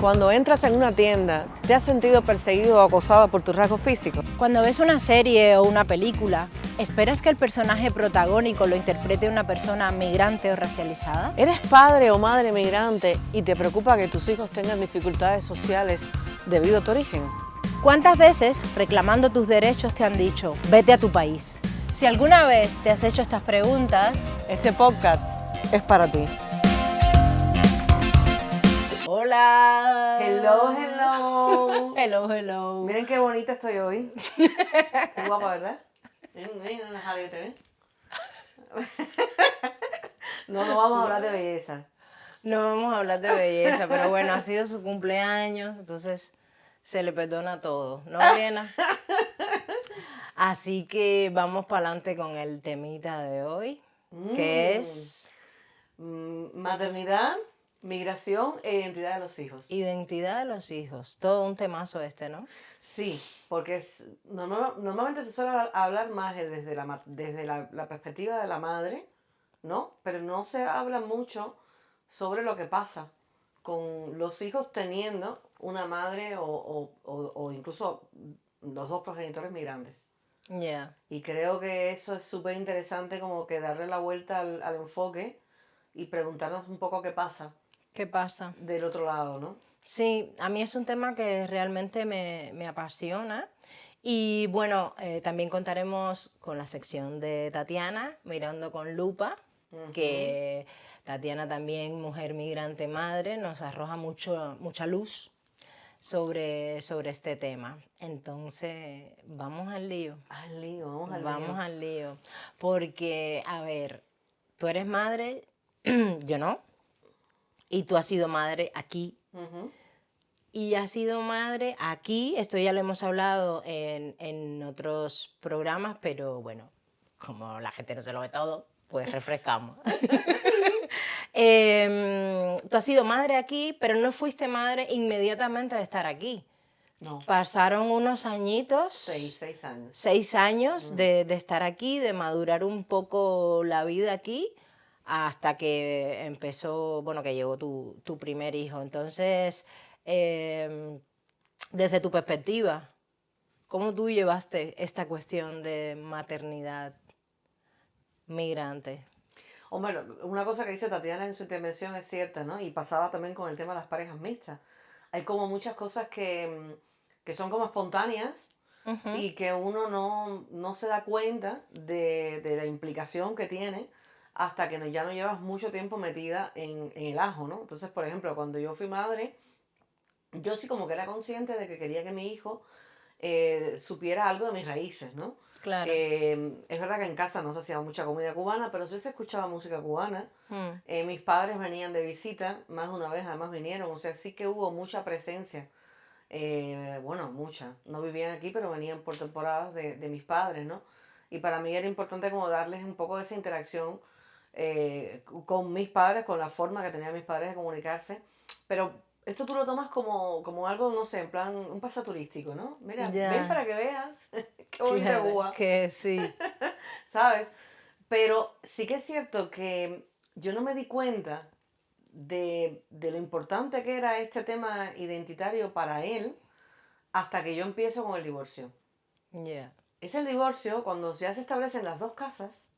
Cuando entras en una tienda, ¿te has sentido perseguido o acosado por tus rasgos físicos? Cuando ves una serie o una película, ¿esperas que el personaje protagónico lo interprete una persona migrante o racializada? ¿Eres padre o madre migrante y te preocupa que tus hijos tengan dificultades sociales debido a tu origen? ¿Cuántas veces, reclamando tus derechos, te han dicho, vete a tu país? Si alguna vez te has hecho estas preguntas, este podcast es para ti. ¡Hola! Hello, hello. Hello, hello. Miren qué bonita estoy hoy. Estoy guapa, ¿verdad? Miren, Javier, ¿te ves? No vamos a hablar de belleza. No vamos a hablar de belleza, pero bueno, ha sido su cumpleaños, entonces se le perdona todo, ¿no, Ariana? Así que vamos para adelante con el temita de hoy, que es maternidad, migración e identidad de los hijos. identidad de los hijos. Todo un temazo este, ¿no? Sí, porque normalmente se suele hablar más desde la perspectiva de la madre, ¿no? Pero no se habla mucho sobre lo que pasa con los hijos teniendo una madre o incluso los dos progenitores migrantes. Ya. Y creo que eso es súper interesante, como que darle la vuelta al enfoque y preguntarnos un poco qué pasa ¿Qué pasa? del otro lado, ¿no? Sí, a mí es un tema que realmente me apasiona. Y bueno, también contaremos con la sección de Tatiana, Mirando con Lupa, que Tatiana también, mujer migrante madre, nos arroja mucha luz sobre este tema. Entonces, vamos al lío. Vamos al lío. Porque, a ver, tú eres madre, yo no, y tú has sido madre aquí. Y has sido madre aquí, esto ya lo hemos hablado en otros programas, pero bueno, como la gente no se lo ve todo, pues refrescamos. Tú has sido madre aquí, pero no fuiste madre inmediatamente de estar aquí. No. Pasaron unos añitos. 6 años. 6 años de estar aquí, de madurar un poco la vida aquí, hasta que empezó, bueno, que llegó tu primer hijo. Entonces, desde tu perspectiva, ¿cómo tú llevaste esta cuestión de maternidad migrante? Hombre, una cosa que dice Tatiana en su intervención es cierta, ¿no? Y pasaba también con el tema de las parejas mixtas. Hay como muchas cosas que son como espontáneas y que uno no se da cuenta de la implicación que tiene hasta que ya no llevas mucho tiempo metida en el ajo, ¿no? Entonces, por ejemplo, cuando yo fui madre, yo sí como que era consciente de que quería que mi hijo supiera algo de mis raíces, ¿no? Claro. Es verdad que en casa no se hacía mucha comida cubana, pero sí se escuchaba música cubana. Mis padres venían de visita, más de una vez además vinieron, o sea, sí que hubo mucha presencia. Bueno, mucha. No vivían aquí, pero venían por temporadas de mis padres, ¿no? Y para mí era importante como darles un poco de esa interacción con mis padres, con la forma que tenían mis padres de comunicarse. Pero esto tú lo tomas como algo, no sé, en plan, un pasaturístico, ¿no? Mira, ven para que veas qué bonita Cuba. Que sí. ¿Sabes? Pero sí que es cierto que yo no me di cuenta de lo importante que era este tema identitario para él hasta que yo empiezo con el divorcio. Yeah. Es el divorcio cuando ya se establecen las dos casas,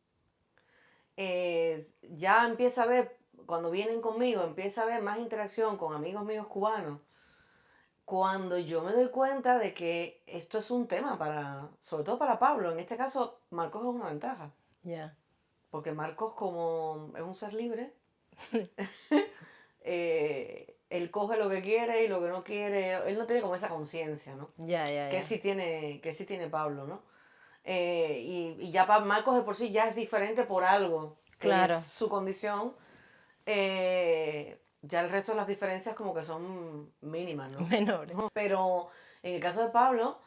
ya empieza a haber, cuando vienen conmigo, empieza a haber más interacción con amigos míos cubanos. Cuando yo me doy cuenta de que esto es un tema sobre todo para Pablo, en este caso Marcos es una ventaja. Yeah. Porque Marcos, como es un ser libre, él coge lo que quiere y lo que no quiere. Él no tiene como esa conciencia, ¿no? Que sí tiene Pablo, ¿no? Y ya para Marcos de por sí ya es diferente por algo. Claro. Es su condición. Ya el resto de las diferencias como que son mínimas, ¿no? Menores. Pero en el caso de Pablo,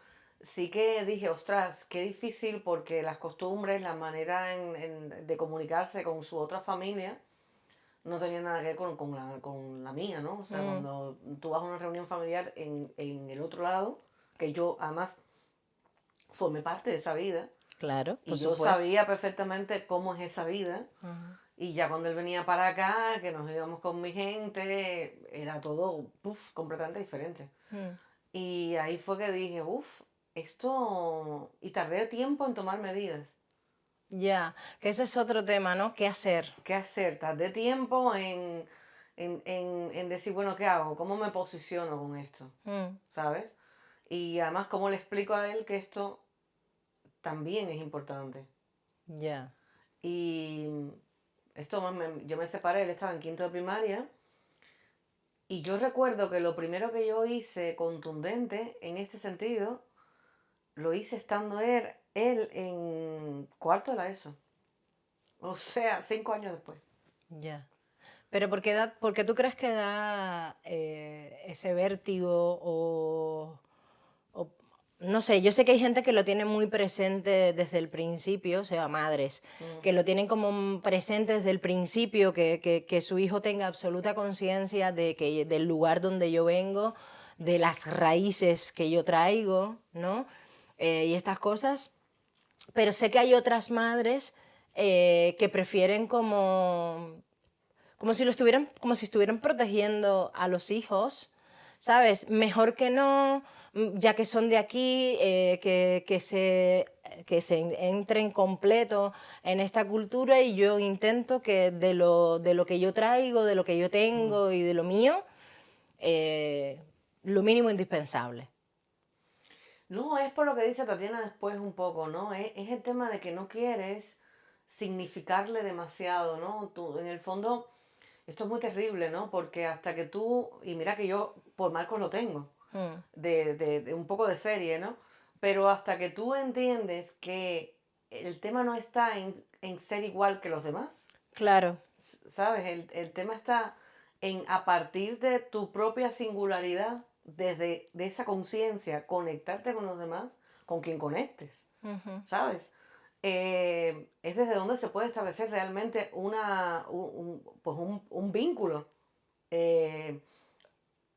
sí que dije, ostras, qué difícil porque las costumbres, la manera de comunicarse con su otra familia no tenía nada que ver con la mía, ¿no? O sea, cuando tú vas a una reunión familiar en el otro lado, que yo además formé parte de esa vida, Claro, y yo sabía perfectamente cómo es esa vida, Y ya cuando él venía para acá, que nos íbamos con mi gente, era todo completamente diferente. Y ahí fue que dije, esto... Y tardé tiempo en tomar medidas. Ya, que ese es otro tema, ¿no? ¿Qué hacer? ¿Qué hacer? Tardé tiempo en decir, bueno, ¿qué hago? ¿Cómo me posiciono con esto? ¿Sabes? Y además, ¿cómo le explico a él que esto también es importante? Ya. Y yo me separé, él estaba en quinto de primaria. Y yo recuerdo que lo primero que yo hice contundente en este sentido, lo hice estando él en cuarto de la ESO. O sea, 5 años después. Ya. Pero ¿por qué tú crees que da ese vértigo o no sé, yo sé que hay gente que lo tiene muy presente desde el principio, o sea, madres, que lo tienen como presente desde el principio, que su hijo tenga absoluta conciencia del lugar donde yo vengo, de las raíces que yo traigo, ¿no? Y estas cosas. Pero sé que hay otras madres que prefieren como si estuvieran protegiendo a los hijos, ¿sabes? Mejor que no, ya que son de aquí, que se entren completo en esta cultura y yo intento que de lo que yo traigo, de lo que yo Mm. tengo y de lo mío, lo mínimo indispensable. No, es por lo que dice Tatiana después un poco, ¿no? Es el tema de que no quieres significarle demasiado, ¿no? Tú, en el fondo, esto es muy terrible, ¿no? Porque hasta que tú, y mira que yo por Marcos lo tengo, Mm, de un poco de serie, ¿no? Pero hasta que tú entiendes que el tema no está en ser igual que los demás, claro, ¿sabes? El tema está en a partir de tu propia singularidad, desde de esa conciencia, conectarte con los demás, con quien conectes, ujú, ¿sabes? Es desde donde se puede establecer realmente un vínculo eh,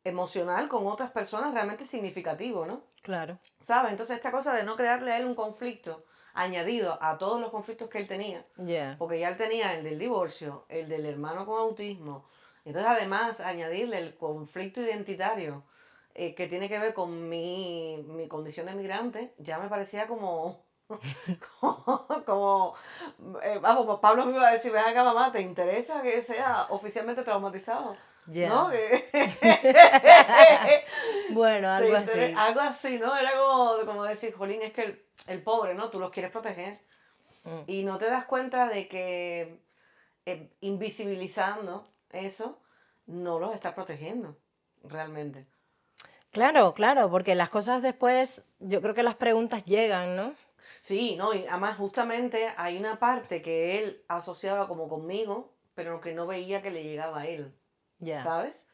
emocional con otras personas realmente significativo, ¿no? claro, ¿Sabes? Entonces esta cosa de no crearle a él un conflicto añadido a todos los conflictos que él tenía, ya. porque ya él tenía el del divorcio, el del hermano con autismo, entonces además añadirle el conflicto identitario que tiene que ver con mi condición de migrante, ya me parecía como, como, vamos, pues Pablo me iba a decir, ven acá mamá, ¿te interesa que sea oficialmente traumatizado? ¿No? Ya. Bueno, algo así. Algo así, ¿no? Era como decir, Jolín, es que el pobre, ¿no? Tú los quieres proteger. Mm. Y no te das cuenta de que invisibilizando eso, no los estás protegiendo, realmente. Claro, claro, porque las cosas después, yo creo que las preguntas llegan, ¿no? Sí, no, y además justamente hay una parte que él asociaba como conmigo, pero que no veía que le llegaba a él, Ya, ¿sabes?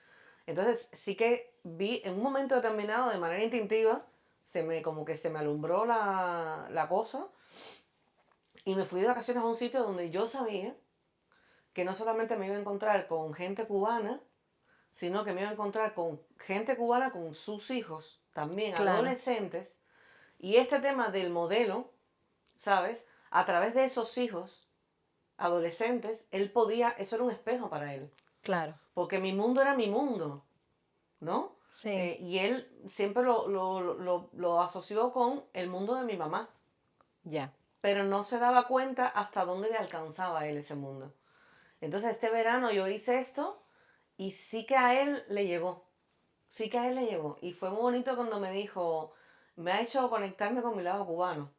Entonces sí que vi en un momento determinado, de manera instintiva, como que se me alumbró la cosa y me fui de vacaciones a un sitio donde yo sabía que no solamente me iba a encontrar con gente cubana, sino que me iba a encontrar con gente cubana con sus hijos, también claro, adolescentes, y este tema del modelo, ¿sabes? A través de esos hijos adolescentes, él podía, eso era un espejo para él, claro, porque mi mundo era mi mundo, ¿no? sí, Y él siempre lo asoció con el mundo de mi mamá, ya, pero no se daba cuenta hasta dónde le alcanzaba a él ese mundo. Entonces este verano yo hice esto y sí que a él le llegó, sí que a él le llegó. Y fue muy bonito cuando me dijo, me ha hecho conectarme con mi lado cubano.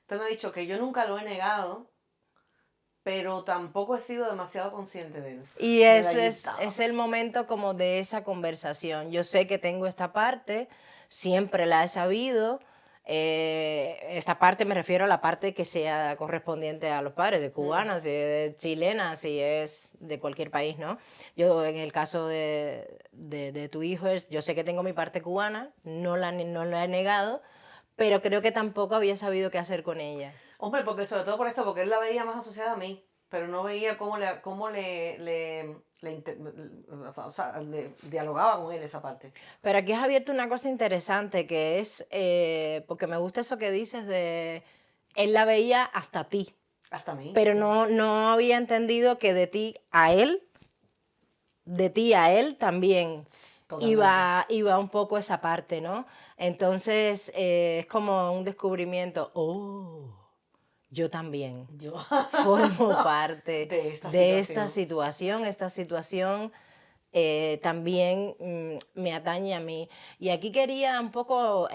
Entonces me ha dicho que yo nunca lo he negado, pero tampoco he sido demasiado consciente de él. y Medallita. es el momento como de esa conversación. Yo sé que tengo esta parte, siempre la he sabido. Esta parte me refiero a la parte que sea correspondiente a los padres, de Mm, cubanas, de chilenas, si es de cualquier país, ¿no? Yo en el caso de tu hijo, yo sé que tengo mi parte cubana, no la he negado, pero creo que tampoco había sabido qué hacer con ella. Hombre, porque sobre todo por esto, porque él la veía más asociada a mí, pero no veía cómo o sea, le dialogaba con él esa parte. Pero aquí has abierto una cosa interesante que es, porque me gusta eso que dices de, él la veía hasta ti. Hasta a mí, pero sí. no había entendido que de ti a él también Totalmente. iba un poco esa parte, ¿no? Entonces es como un descubrimiento, oh, yo también Yo. formo parte De esta de situación. esta situación también me atañe a mí. Y aquí quería un poco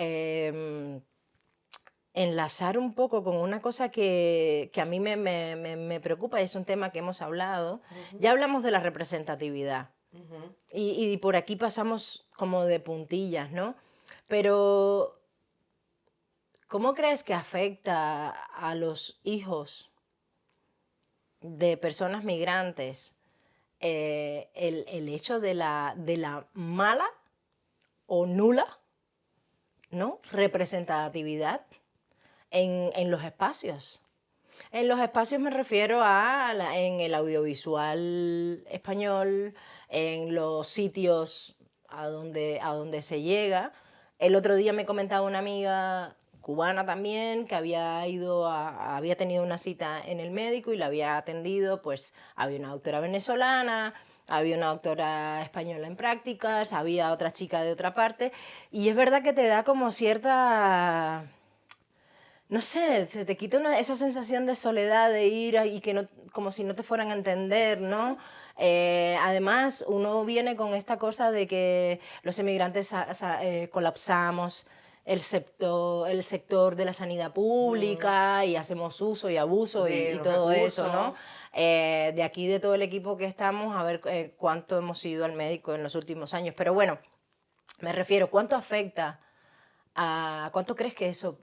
enlazar un poco con una cosa que a mí me preocupa y es un tema que hemos hablado. Ujú, Ya hablamos de la representatividad ujú. y por aquí pasamos como de puntillas, ¿no? Pero, ¿cómo crees que afecta a los hijos de personas migrantes el hecho de la mala o nula, ¿no? representatividad en los espacios? En los espacios me refiero a en el audiovisual español, en los sitios a donde se llega. El otro día me comentaba una amiga cubana también que había tenido una cita en el médico y la había atendido, pues había una doctora venezolana, había una doctora española en prácticas, había otra chica de otra parte, y es verdad que te da como cierta, no sé, se te quita esa sensación de soledad, de ir y que no, como si no te fueran a entender, ¿no? Además, uno viene con esta cosa de que los emigrantes colapsamos el sector de la sanidad Mm, pública y hacemos uso y abuso de y los todo eso, ¿no? recursos. De aquí, de todo el equipo que estamos, a ver cuánto hemos ido al médico en los últimos años. Pero bueno, me refiero, ¿cuánto afecta? ¿Cuánto crees que eso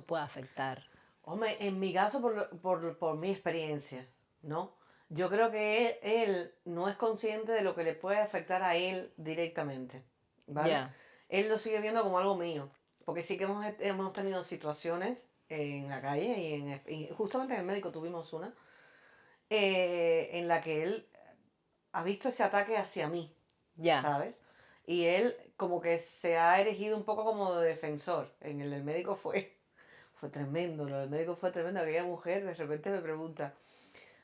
pueda afectar? Hombre, en mi caso, por mi experiencia, ¿no? Yo creo que él no es consciente de lo que le puede afectar a él directamente, ¿vale? Ya, Él lo sigue viendo como algo mío, porque sí que hemos tenido situaciones en la calle y justamente en el médico tuvimos una, en la que él ha visto ese ataque hacia mí, ya, ¿sabes? Y él como que se ha erigido un poco como de defensor. En el del médico fue tremendo, lo del médico fue tremendo. Aquella mujer de repente me pregunta,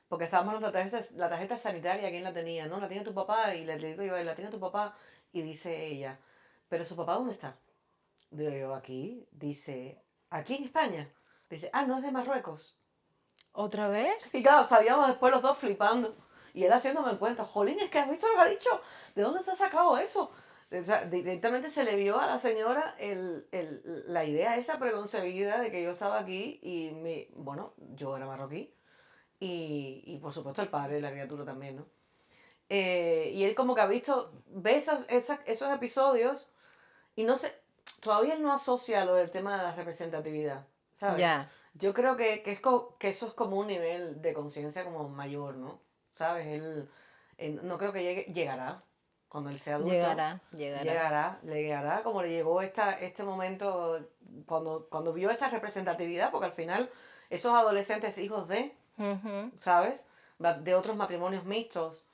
porque estábamos en la tarjeta sanitaria, ¿quién la tenía? No, la tiene tu papá, y le digo yo, la tiene tu papá, y dice ella, ¿pero su papá dónde está? Digo yo, aquí, dice, ¿aquí en España? Dice, ah, no, es de Marruecos. ¿otra vez? Y claro, salíamos después los dos flipando. Y él haciéndome el cuento, Jolín, es que has visto lo que ha dicho. ¿De dónde se ha sacado eso? O sea, directamente se le vio a la señora la idea esa preconcebida de que yo estaba aquí y bueno, yo era marroquí y por supuesto el padre de la criatura también, ¿no? Y él como que ha visto, ve esos episodios y no sé, todavía él no asocia lo del tema de la representatividad, ¿sabes? Ya, Yo creo que eso es como un nivel de conciencia como mayor, ¿no? ¿Sabes? Él no creo que llegará cuando él sea adulto, llegará. le llegará como le llegó este momento cuando vio esa representatividad, porque al final esos adolescentes hijos de, Ujú, ¿sabes? De otros matrimonios mixtos,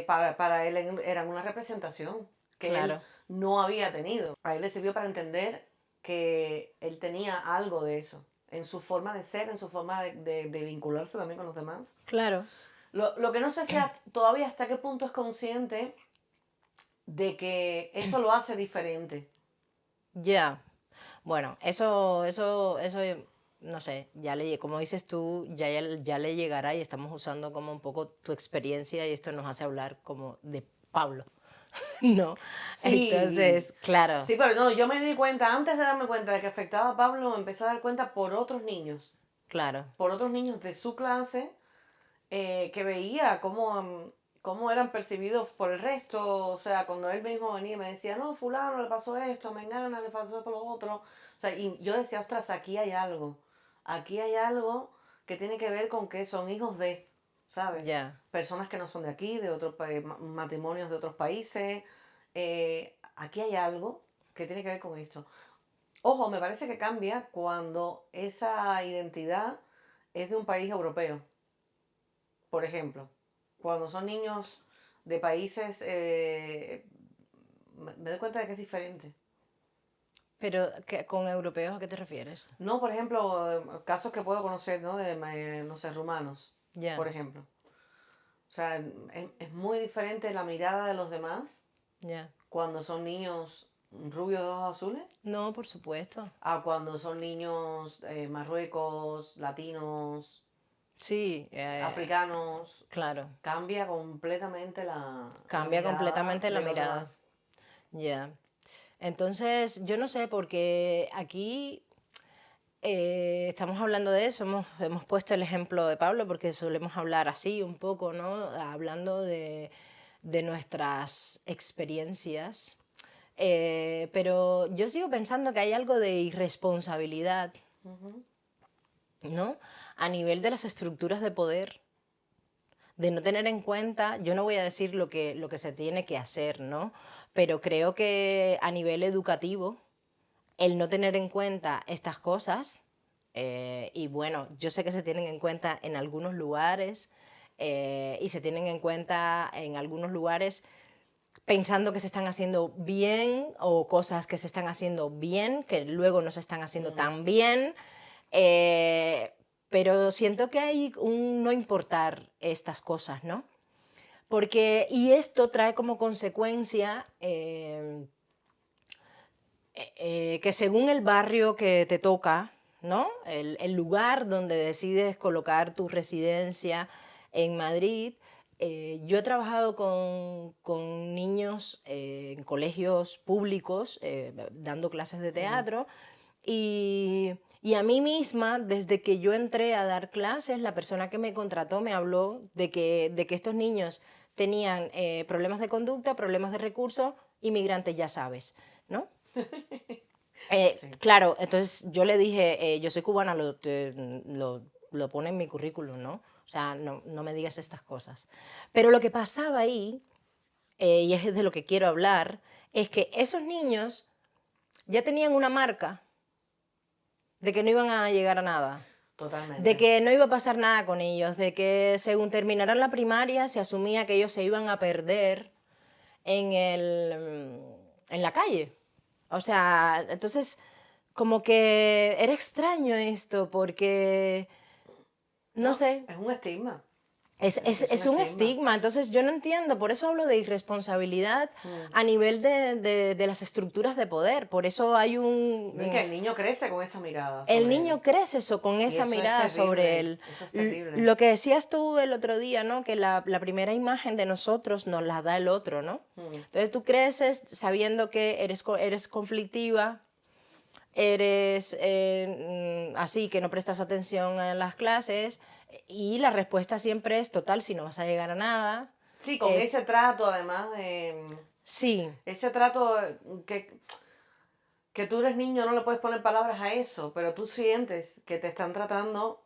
para él eran una representación que él claro, no había tenido. A él le sirvió para entender que él tenía algo de eso, en su forma de ser, en su forma de vincularse también con los demás. claro, Lo que no sé si todavía hasta qué punto es consciente de que eso lo hace diferente. ya. Bueno, eso, no sé, como dices tú, ya le llegará y estamos usando como un poco tu experiencia y esto nos hace hablar como de Pablo, ¿no? Sí, Entonces, claro, sí, pero no, yo me di cuenta, antes de darme cuenta de que afectaba a Pablo, me empecé a dar cuenta claro, por otros niños de su clase, que veía cómo eran percibidos por el resto. O sea, cuando él mismo venía y me decía, no, fulano le pasó esto, a Mengana le pasó por lo otro. O sea, y yo decía, ostras, aquí hay algo que tiene que ver con que son hijos de, ¿sabes? ya, Personas que no son de aquí, de otros matrimonios de otros países. Aquí hay algo que tiene que ver con esto. Ojo, me parece que cambia cuando esa identidad es de un país europeo, por ejemplo. Cuando son niños de países, me doy cuenta de que es diferente. Pero, ¿con europeos a qué te refieres? No, por ejemplo, casos que puedo conocer, ¿no? De, no sé, rumanos, Ya, por ejemplo. O sea, es muy diferente la mirada de los demás ya. cuando son niños rubios de ojos azules No, por supuesto. a cuando son niños marruecos, latinos, Sí, africanos. claro. Cambia completamente la Cambia mirada completamente la de los mirada. demás. Ya. Entonces, yo no sé, porque aquí estamos hablando de eso, hemos puesto el ejemplo de Pablo, porque solemos hablar así un poco, ¿no? Hablando de nuestras experiencias. Pero yo sigo pensando que hay algo de irresponsabilidad, ¿no? A nivel de las estructuras de poder, de no tener en cuenta, yo no voy a decir lo que se tiene que hacer, ¿no? Pero creo que a nivel educativo, el no tener en cuenta estas cosas, y bueno, yo sé que se tienen en cuenta en algunos lugares, y se tienen en cuenta en algunos lugares pensando que se están haciendo bien o cosas que se están haciendo bien, que luego no se están haciendo tan bien. eh, pero siento que hay un no importar estas cosas, ¿no? Porque, y esto trae como consecuencia que según el barrio que te toca, ¿no? El lugar donde decides colocar tu residencia en Madrid, yo he trabajado con niños en colegios públicos, dando clases de teatro, y a mí misma, desde que yo entré a dar clases, la persona que me contrató me habló de que estos niños tenían problemas de conducta, problemas de recursos, inmigrantes, ya sabes, ¿no? Sí. Claro, entonces yo le dije, yo soy cubana, lo pone en mi currículum, ¿no? O sea, no me digas estas cosas. Pero lo que pasaba ahí, y es de lo que quiero hablar, es que esos niños ya tenían una marca de que no iban a llegar a nada, de Totalmente. que no iba a pasar nada con ellos, de que según terminaran la primaria se asumía que ellos se iban a perder en la calle. O sea, entonces como que era extraño esto porque, no No, sé, es un estigma. Es un es un estigma. estigma. Entonces yo no entiendo, por eso hablo de irresponsabilidad Mm. a nivel de las estructuras de poder. Por eso hay No, y que el niño crece con esa mirada el sobre él. niño crece eso, con Y esa eso es mirada sobre terrible. él. Eso es terrible. Lo que decías tú el otro día, ¿no? Que la primera imagen de nosotros nos la da el otro, ¿no? Entonces tú creces sabiendo que eres conflictiva, eres así, que no prestas atención en las clases, y la respuesta siempre es total, si no vas a llegar a nada. Sí, con ese trato, además de Sí, ese trato que tú eres niño, no le puedes poner palabras a eso, pero tú sientes que te están tratando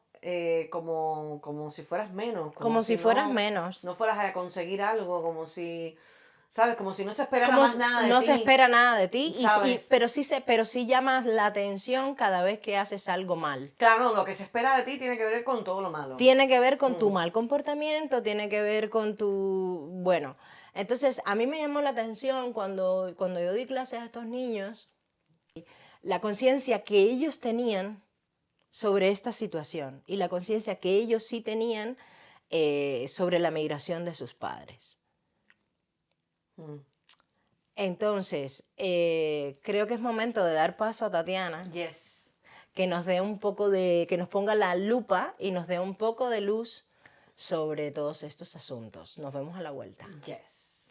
como si fueras menos, como como si si fueras no, menos. no fueras a conseguir algo, como si, ¿sabes? Como si no se esperara Como más nada de no se ti, espera nada de ti, ¿sabes? pero sí llamas la atención cada vez que haces algo mal. Claro, lo que se espera de ti tiene que ver con todo lo malo. Tiene que ver con tu Mm. mal comportamiento, tiene que ver con tu... Bueno, entonces a mí me llamó la atención cuando yo di clases a estos niños, la conciencia que ellos tenían sobre esta situación y la conciencia que ellos sí tenían sobre la migración de sus padres. Mm. Entonces, creo que es momento de dar paso a Tatiana, Yes. que nos dé un poco de, que nos ponga la lupa y nos dé un poco de luz sobre todos estos asuntos. Nos vemos a la vuelta. Yes.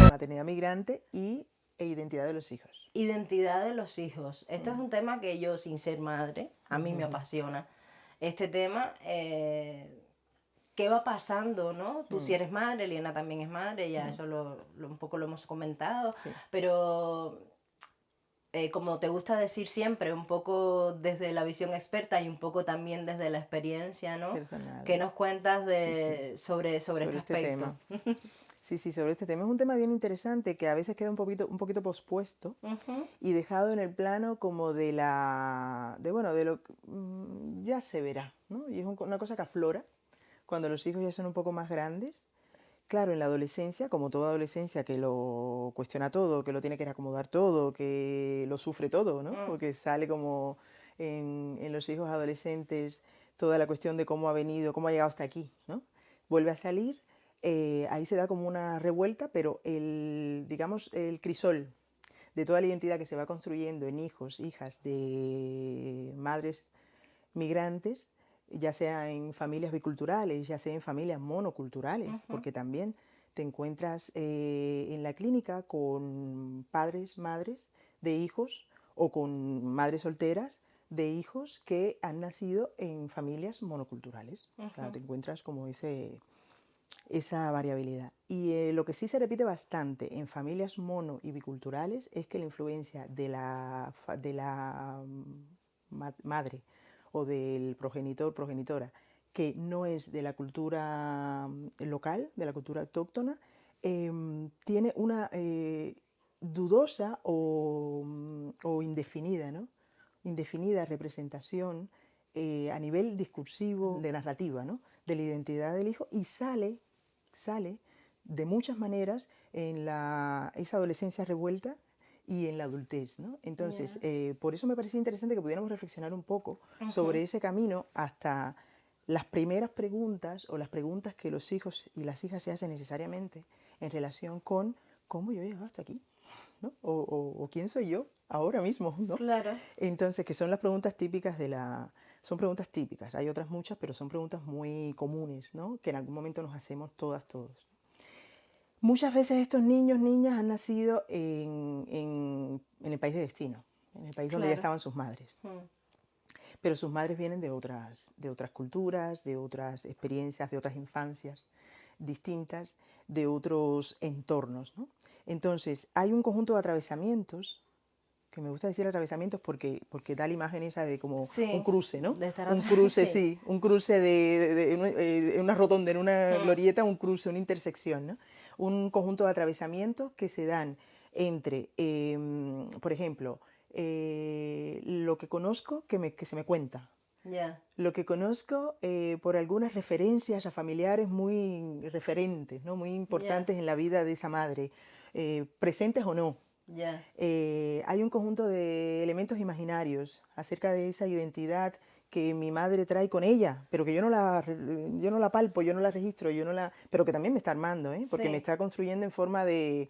Maternidad migrante e identidad de los hijos. Identidad de los hijos. Esto es un tema que yo, sin ser madre, a mí me apasiona. Este tema, ¿qué va pasando, no? Tú si eres madre, Liana también es madre, ya eso un poco lo hemos comentado, Sí. pero como te gusta decir siempre, un poco desde la visión experta y un poco también desde la experiencia, ¿no? Personal. ¿Qué nos cuentas sobre este aspecto? Tema. Sí, sobre este tema. Es un tema bien interesante que a veces queda un poquito pospuesto y dejado en el plano como de lo que ya se verá, ¿no? Y es una cosa que aflora cuando los hijos ya son un poco más grandes, Claro, en la adolescencia, como toda adolescencia que lo cuestiona todo, que lo tiene que acomodar todo, que lo sufre todo, ¿no? Porque sale como en los hijos adolescentes toda la cuestión de cómo ha venido, cómo ha llegado hasta aquí, ¿no? Vuelve a salir, ahí se da como una revuelta, pero digamos, el crisol de toda la identidad que se va construyendo en hijos, hijas de madres migrantes, ya sea en familias biculturales, ya sea en familias monoculturales, porque también te encuentras en la clínica con padres, madres de hijos o con madres solteras de hijos que han nacido en familias monoculturales. O sea, te encuentras como esa variabilidad. Y lo que sí se repite bastante en familias mono y biculturales es que la influencia de la madre o del progenitor, progenitora, que no es de la cultura local, de la cultura autóctona, tiene una dudosa o indefinida, ¿no? Indefinida representación a nivel discursivo, de narrativa, ¿no? De la identidad del hijo, y sale de muchas maneras en esa adolescencia revuelta y en la adultez, ¿no? Entonces, por eso me parecía interesante que pudiéramos reflexionar un poco sobre ese camino hasta las primeras preguntas o las preguntas que los hijos y las hijas se hacen necesariamente en relación con cómo yo he llegado hasta aquí, ¿no? O quién soy yo ahora mismo, ¿no? Claro. Entonces, que son las preguntas típicas son preguntas típicas, hay otras muchas, pero son preguntas muy comunes, ¿no? Que en algún momento nos hacemos todas, todos. Muchas veces estos niños, niñas han nacido en el país de destino, en el país donde ya estaban sus madres. Pero sus madres vienen de otras culturas, de otras experiencias, de otras infancias distintas, de otros entornos, ¿no? Entonces, hay un conjunto de atravesamientos, que me gusta decir atravesamientos porque da la imagen esa de como un cruce, ¿no? De estar un cruce, sí, un cruce en una rotonda, en una glorieta, un cruce, una intersección, ¿no? Un conjunto de atravesamientos que se dan entre, por ejemplo, lo que conozco que se me cuenta. Lo que conozco por algunas referencias a familiares muy referentes, ¿no? Muy importantes en la vida de esa madre, presentes o no. Hay un conjunto de elementos imaginarios acerca de esa identidad que mi madre trae con ella, pero que yo no la palpo, yo no la registro, pero que también me está armando, porque me está construyendo en forma de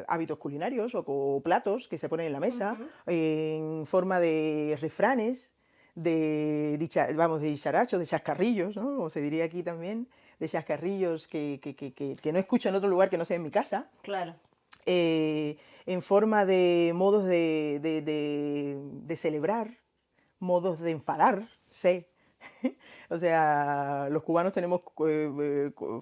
hábitos culinarios o platos que se ponen en la mesa, en forma de refranes, de dicharachos, de chascarrillos, ¿no? Como se diría aquí también, de chascarrillos que no escucho en otro lugar que no sea en mi casa. Claro. En forma de modos de celebrar, modos de enfadarse. O sea, los cubanos tenemos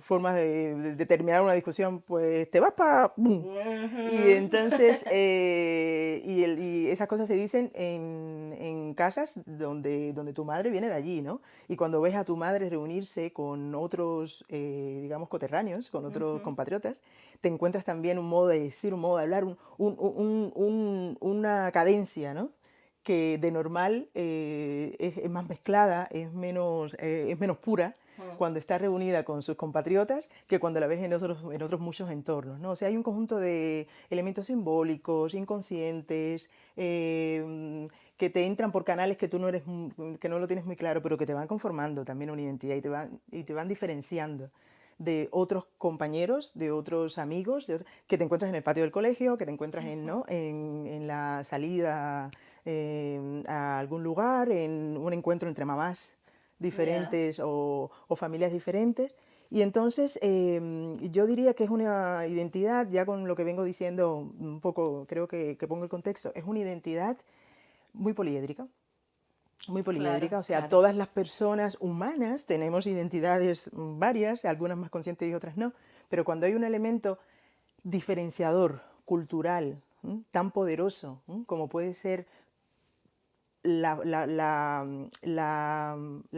formas de terminar una discusión, pues te vas para... Y entonces, y esas cosas se dicen en casas donde tu madre viene de allí, ¿no? Y cuando ves a tu madre reunirse con otros, digamos, coterráneos, con otros compatriotas, te encuentras también un modo de decir, un modo de hablar, una cadencia, ¿no? Que de normal es más mezclada, es menos pura cuando está reunida con sus compatriotas que cuando la ves en otros muchos entornos, ¿no? O sea, hay un conjunto de elementos simbólicos, inconscientes, que te entran por canales que tú que no lo tienes muy claro, pero que te van conformando también una identidad y te van diferenciando de otros compañeros, de otros amigos, que te encuentras en el patio del colegio, que te encuentras en la salida a algún lugar, en un encuentro entre mamás diferentes o familias diferentes. Y entonces yo diría que es una identidad, ya con lo que vengo diciendo un poco, creo que pongo el contexto, es una identidad muy poliédrica. Muy poliédrica, Claro, o sea, claro. todas las personas humanas tenemos identidades varias, algunas más conscientes y otras no, pero cuando hay un elemento diferenciador, cultural, tan poderoso como puede ser la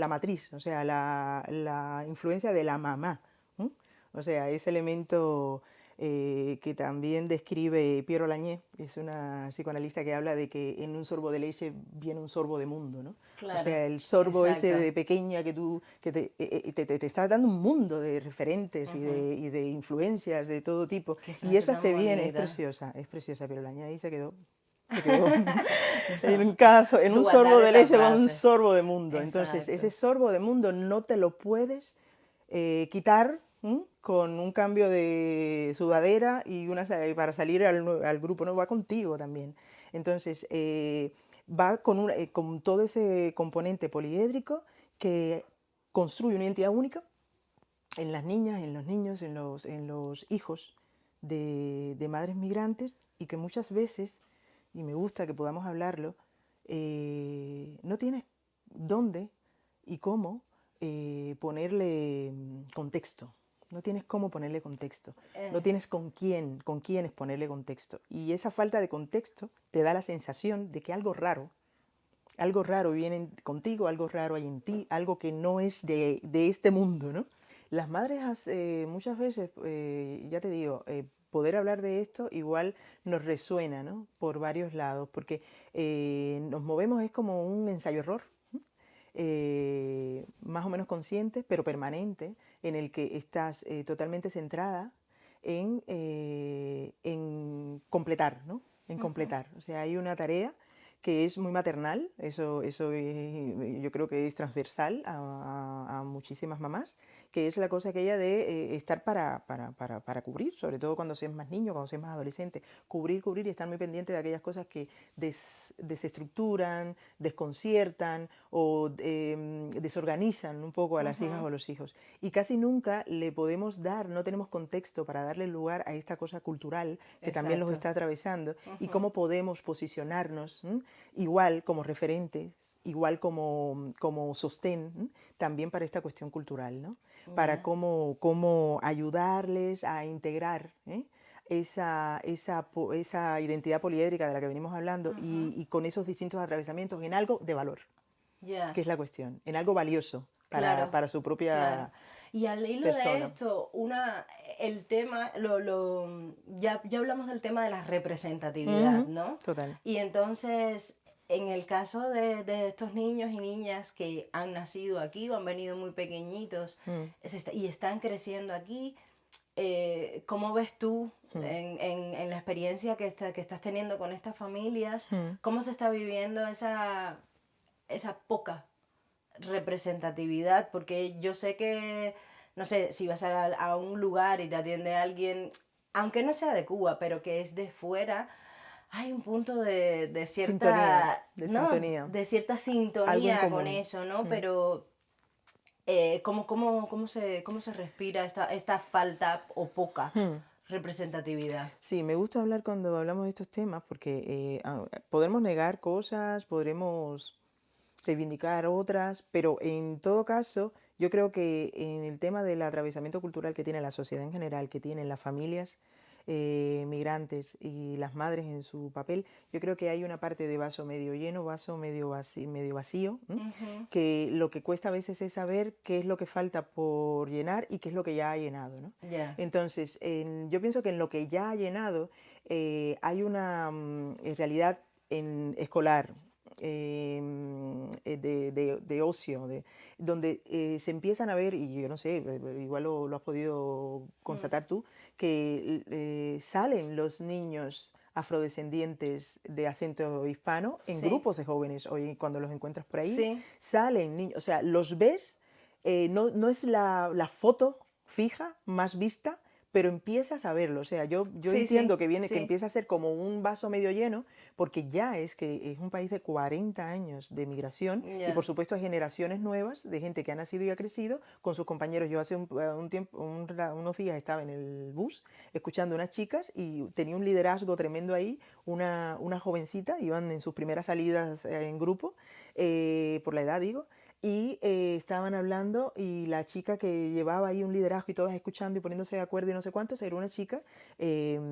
matriz, o sea, la influencia de la mamá, o sea, ese elemento que también describe Piero Lañé, es una psicoanalista que habla de que en un sorbo de leche viene un sorbo de mundo, ¿no? Claro, o sea, el sorbo exacto. ese de pequeña que te está dando un mundo de referentes y de influencias de todo tipo. Y esas te vienen, es preciosa, Piero Lañé ahí se quedó en un sorbo de leche va un sorbo de mundo. Exacto. Entonces, ese sorbo de mundo no te lo puedes quitar con un cambio de sudadera y para salir al grupo, no va contigo también. Entonces, va con todo ese componente poliédrico que construye una identidad única en las niñas, en los niños, en los hijos de madres migrantes, y que muchas veces, y me gusta que podamos hablarlo, no tienes dónde y cómo ponerle contexto. No tienes cómo ponerle contexto. No tienes con quiénes ponerle contexto. Y esa falta de contexto te da la sensación de que algo raro viene contigo, algo raro hay en ti, algo que no es de este mundo, ¿no? Las madres muchas veces, ya te digo, poder hablar de esto igual nos resuena, ¿no? Por varios lados, porque nos movemos, es como un ensayo-error, más o menos consciente, pero permanente, en el que estás totalmente centrada en completar, ¿no? En completar. O sea, hay una tarea que es muy maternal, eso yo creo que es transversal a muchísimas mamás, que es la cosa aquella de estar para cubrir, sobre todo cuando seas más niño, cuando seas más adolescente, cubrir y estar muy pendiente de aquellas cosas que desestructuran, desconciertan o desorganizan un poco a las hijas o a los hijos. Y casi nunca le podemos no tenemos contexto para darle lugar a esta cosa cultural que también los está atravesando, y cómo podemos posicionarnos igual como referentes, igual como sostén, también para esta cuestión cultural, ¿no? Para cómo ayudarles a integrar esa identidad poliédrica de la que venimos hablando, y con esos distintos atravesamientos en algo de valor, que es la cuestión, en algo valioso para su propia Y al hilo persona. de esto, el tema, ya hablamos del tema de la representatividad, ¿no? Total. Y entonces, en el caso de estos niños y niñas que han nacido aquí o han venido muy pequeñitos y están creciendo aquí, ¿cómo ves tú en la experiencia que estás teniendo con estas familias? ¿Cómo se está viviendo esa poca representatividad? Porque yo sé que, no sé, si vas a un lugar y te atiende alguien, aunque no sea de Cuba, pero que es de fuera, hay un punto de cierta sintonía, de cierta sintonía con eso, ¿no? Pero ¿cómo se respira esta falta o poca representatividad? Sí, me gusta hablar cuando hablamos de estos temas, porque podemos negar cosas, podremos reivindicar otras, pero en todo caso yo creo que en el tema del atravesamiento cultural que tiene la sociedad en general, que tienen las familias migrantes y las madres en su papel, yo creo que hay una parte de vaso medio lleno, vaso medio vacío, que lo que cuesta a veces es saber qué es lo que falta por llenar y qué es lo que ya ha llenado, ¿no? Entonces, yo pienso que en lo que ya ha llenado hay una realidad escolar, de ocio, donde se empiezan a ver, y yo no sé, igual lo has podido constatar tú, que salen los niños afrodescendientes de acento hispano en grupos de jóvenes. Hoy cuando los encuentras por ahí, salen niños, o sea, los ves, no es la foto fija más vista, pero empiezas a verlo. O sea, yo entiendo que empieza a ser como un vaso medio lleno, porque ya es que es un país de 40 años de migración, y por supuesto hay generaciones nuevas de gente que ha nacido y ha crecido con sus compañeros. Yo hace unos días estaba en el bus escuchando unas chicas y tenía un liderazgo tremendo ahí, una jovencita, iban en sus primeras salidas en grupo, por la edad digo, y estaban hablando, y la chica que llevaba ahí un liderazgo y todas escuchando y poniéndose de acuerdo y no sé cuántos, era una chica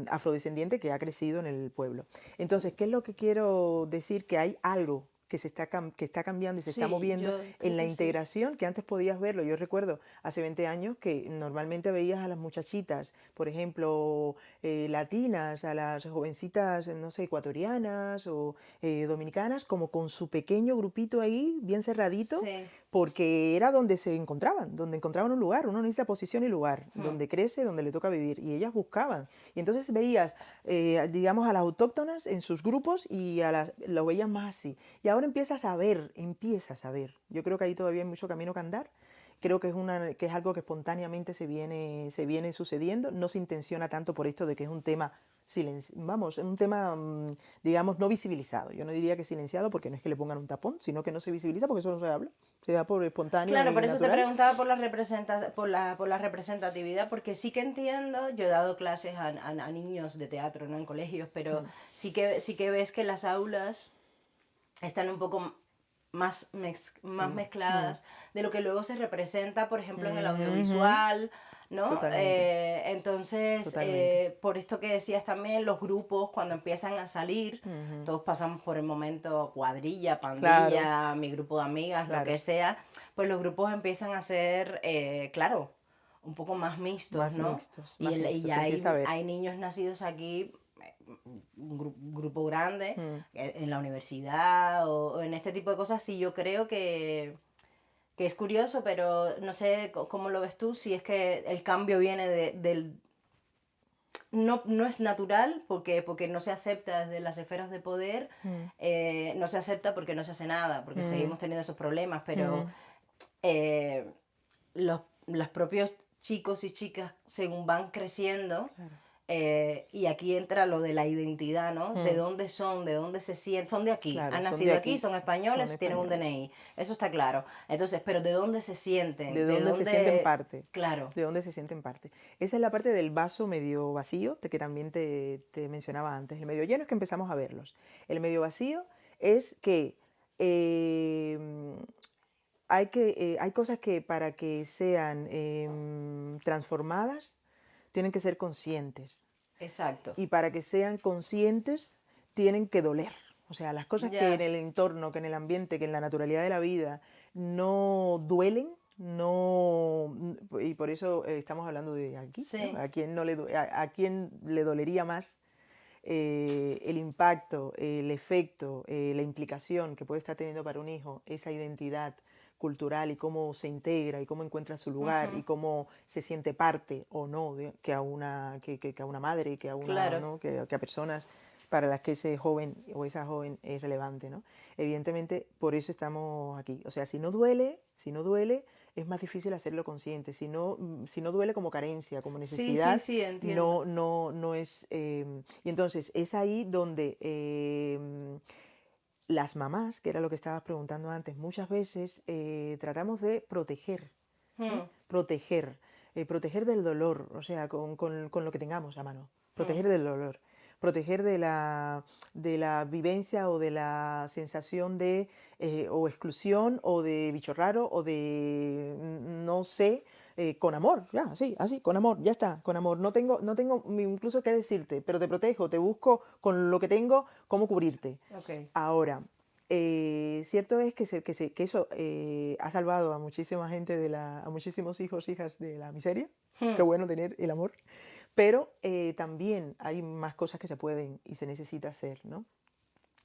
afrodescendiente que ha crecido en el pueblo. Entonces, ¿qué es lo que quiero decir? Que hay algo que está cambiando y se está Sí, moviendo yo creo en la que sí. integración, que antes podías verlo. Yo recuerdo hace 20 años que normalmente veías a las muchachitas, por ejemplo, latinas, a las jovencitas, no sé, ecuatorianas o dominicanas, como con su pequeño grupito ahí, bien cerradito, Sí. porque era donde se encontraban, donde encontraban un lugar. Uno necesita posición y lugar, Hmm. donde crece, donde le toca vivir. Y ellas buscaban. Y entonces veías, digamos, a las autóctonas en sus grupos y lo veías más así. Y ahora empiezas a ver. Yo creo que ahí todavía hay mucho camino que andar. Creo que que es algo que espontáneamente se viene sucediendo. No se intenciona tanto por esto de que es un tema vamos, un tema, digamos, no visibilizado. Yo no diría que silenciado porque no es que le pongan un tapón, sino que no se visibiliza porque eso no se habla. Se da por espontáneo Claro, y por eso te natural. preguntaba por por la representatividad, porque sí que entiendo, yo he dado clases a niños de teatro, no en colegios, pero sí que ves que las aulas están un poco más mezcladas de lo que luego se representa, por ejemplo, en el Ujú. audiovisual, ¿no? Totalmente, Entonces, totalmente. por esto que decías también, los grupos cuando empiezan a salir, Ujú. todos pasamos por el momento cuadrilla, Claro, pandilla, mi grupo de amigas, lo que claro. sea, pues los grupos empiezan a ser, claro, un poco más mixtos, Más ¿no? mixtos, Y, más y mixtos. Se ya empieza a ver. hay niños nacidos aquí, un grupo grande, Mm. en la universidad o en este tipo de cosas, sí yo creo que es curioso, pero no sé cómo lo ves tú, si es que el cambio viene del... No, no es natural porque no se acepta desde las esferas de poder, Mm. no se acepta porque no se hace nada, porque Mm. seguimos teniendo esos problemas, pero Mm. eh, los propios chicos y chicas, según van creciendo, Claro. y aquí entra lo de la identidad, ¿no? De Mm. dónde son, de dónde se sienten, son de aquí, Claro, han son de nacido aquí, aquí, son son españoles, tienen un españoles. DNI, eso está claro. Entonces, pero ¿de dónde se De sienten? ¿De dónde se sienten dónde? parte. Claro, De dónde se sienten parte. Esa es la parte del vaso medio vacío, que también te mencionaba antes. El medio lleno es que empezamos a verlos. El medio vacío es que eh, hay cosas que para que sean transformadas tienen que ser conscientes. exacto. Y para que sean conscientes tienen que doler. O sea, las cosas que en Ya, el entorno, que en el ambiente, que en la naturalidad de la vida no duelen, no, y por eso estamos hablando de aquí, ¿no? sí. A quién, a quién le dolería más el impacto, el efecto, la implicación que puede estar teniendo para un hijo esa identidad cultural y cómo se integra y cómo encuentra su lugar y Ujú, cómo se siente parte o no que a que a una madre, que a una, claro. ¿no? Que a personas para las que ese joven o esa joven es relevante, ¿no? Evidentemente, por eso estamos aquí. O sea, si no duele, es más difícil hacerlo consciente. Si no duele como carencia, como Sí, sí, necesidad, sí, entiendo. no es... y entonces es ahí donde las mamás, que era lo que estabas preguntando antes, muchas veces tratamos de proteger, ¿eh? Mm, Proteger, proteger del dolor, o sea, con lo que tengamos a mano, mm, proteger del dolor, proteger de la vivencia o de la sensación de o exclusión o de bicho raro o de no sé, con amor, ya, así, así, con amor, ya está, con amor. No tengo incluso qué decirte, pero te protejo, te busco con lo que tengo, cómo cubrirte. ok. Ahora, cierto es que eso ha salvado a muchísima gente, a muchísimos hijos, hijas de la miseria. Qué Mm, bueno tener el amor. Pero también hay más cosas que se pueden y se necesita hacer, ¿no?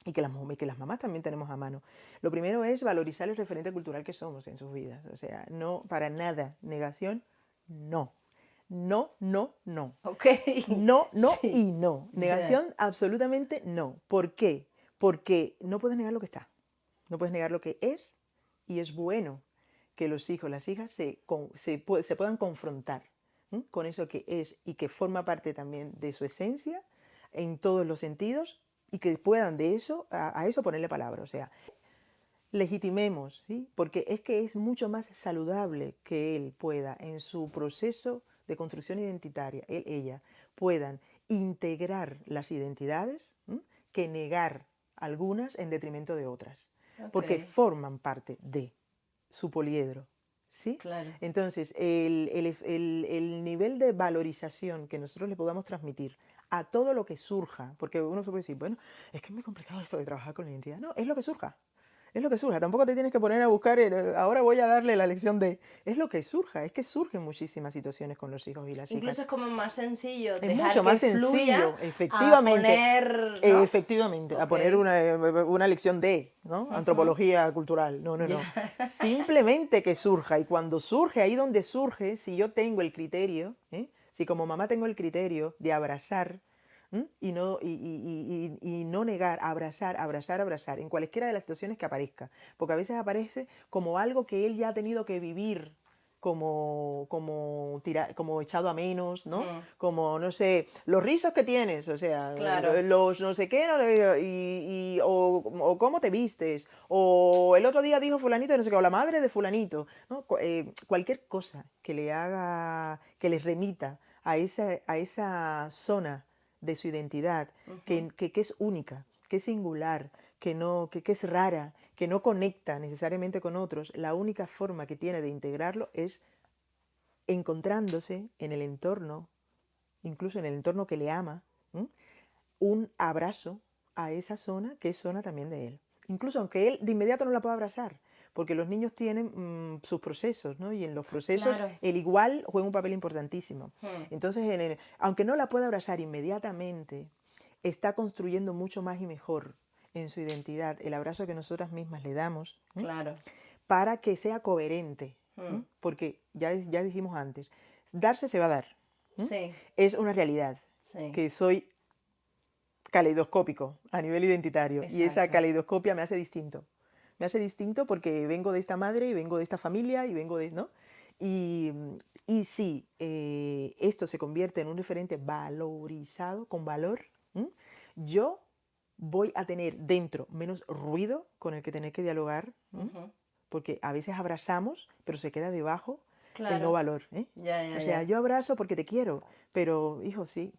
Y que las mamás también tenemos a mano. Lo primero es valorizar el referente cultural que somos en sus vidas. O sea, no, para nada, negación, no. No, no, no. ok. No, no Sí, y no. ya. Negación, absolutamente no. ¿Por qué? Porque no puedes negar lo que está. No puedes negar lo que es y es bueno que los hijos, las hijas se puedan confrontar con eso que es y que forma parte también de su esencia en todos los sentidos y que puedan de eso a eso ponerle palabra. O sea, legitimemos, ¿sí? Porque es que es mucho más saludable que él pueda en su proceso de construcción identitaria, él, ella, puedan integrar las identidades que negar algunas en detrimento de otras, Ok, porque forman parte de su poliedro. ¿Sí? claro. Entonces, el nivel de valorización que nosotros le podamos transmitir a todo lo que surja, porque uno se puede decir, bueno, es que es muy complicado esto de trabajar con la identidad. No, es lo que surja. Es lo que surja. Tampoco te tienes que poner a buscar, ahora voy a darle la lección de... Es lo que surja. Es que surgen muchísimas situaciones con los hijos y las hijas. Incluso es como más sencillo Es dejar mucho que más fluya sencillo, a efectivamente. poner, ¿no? Efectivamente, a Ok. poner una lección de, ¿no? Antropología cultural. No, no, no. Simplemente que surja. Y cuando surge, ahí donde surge, si yo tengo el criterio, si como mamá tengo el criterio de abrazar, y no negar, abrazar, abrazar, abrazar, en cualesquiera de las situaciones que aparezca. Porque a veces aparece como algo que él ya ha tenido que vivir, como echado a menos, ¿no? Como, no sé, los rizos que tienes, o sea, Claro. los no sé qué, o cómo te vistes, o el otro día dijo fulanito, no sé qué, o la madre de fulanito, ¿no? Cualquier cosa que le haga, que les remita a esa zona de su identidad, que es única, que es singular, que es rara, que no conecta necesariamente con otros, la única forma que tiene de integrarlo es encontrándose en el entorno, incluso en el entorno que le ama, un abrazo a esa zona que es zona también de él. Incluso aunque él de inmediato no la pueda abrazar, porque los niños tienen sus procesos, ¿no? Y en los procesos Claro. el igual juega un papel importantísimo. Entonces, aunque no la pueda abrazar inmediatamente, está construyendo mucho más y mejor en su identidad el abrazo que nosotras mismas le damos, Claro. para que sea coherente, porque ya dijimos antes, darse se va a dar. Sí. Es una realidad, Sí. que soy caleidoscópico a nivel identitario. Y esa Exacto. caleidoscopia me hace distinto. Me hace distinto porque vengo de esta madre y vengo de esta familia y vengo de... ¿no? Y si esto se convierte en un referente valorizado, con valor, yo voy a tener dentro menos ruido con el que tener que dialogar, porque a veces abrazamos, pero se queda debajo el no valor. O sea, yo abrazo porque te quiero, pero, hijo, sí,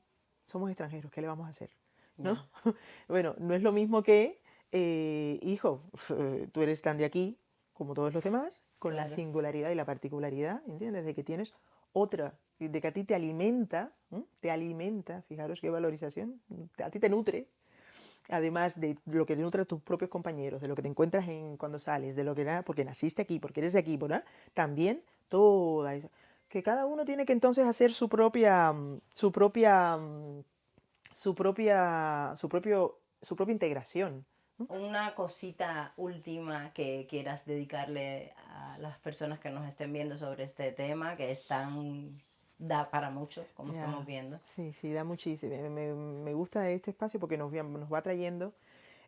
somos extranjeros, ¿qué le vamos a hacer? ¿No? Bueno, no es lo mismo que, hijo, tú eres tan de aquí como todos los demás, con la singularidad y la particularidad, ¿entiendes? De que tienes otra, de que a ti te alimenta, fijaros qué valorización, a ti te nutre, además de lo que te nutre a tus propios compañeros, de lo que te encuentras cuando sales, de lo que porque naciste aquí, porque eres de aquí, ¿verdad? También toda esa, que cada uno tiene que entonces hacer su propia integración. Una cosita última que quieras dedicarle a las personas que nos estén viendo sobre este tema, que es da para mucho, como estamos viendo. Sí, da muchísimo. Me gusta este espacio porque nos va trayendo,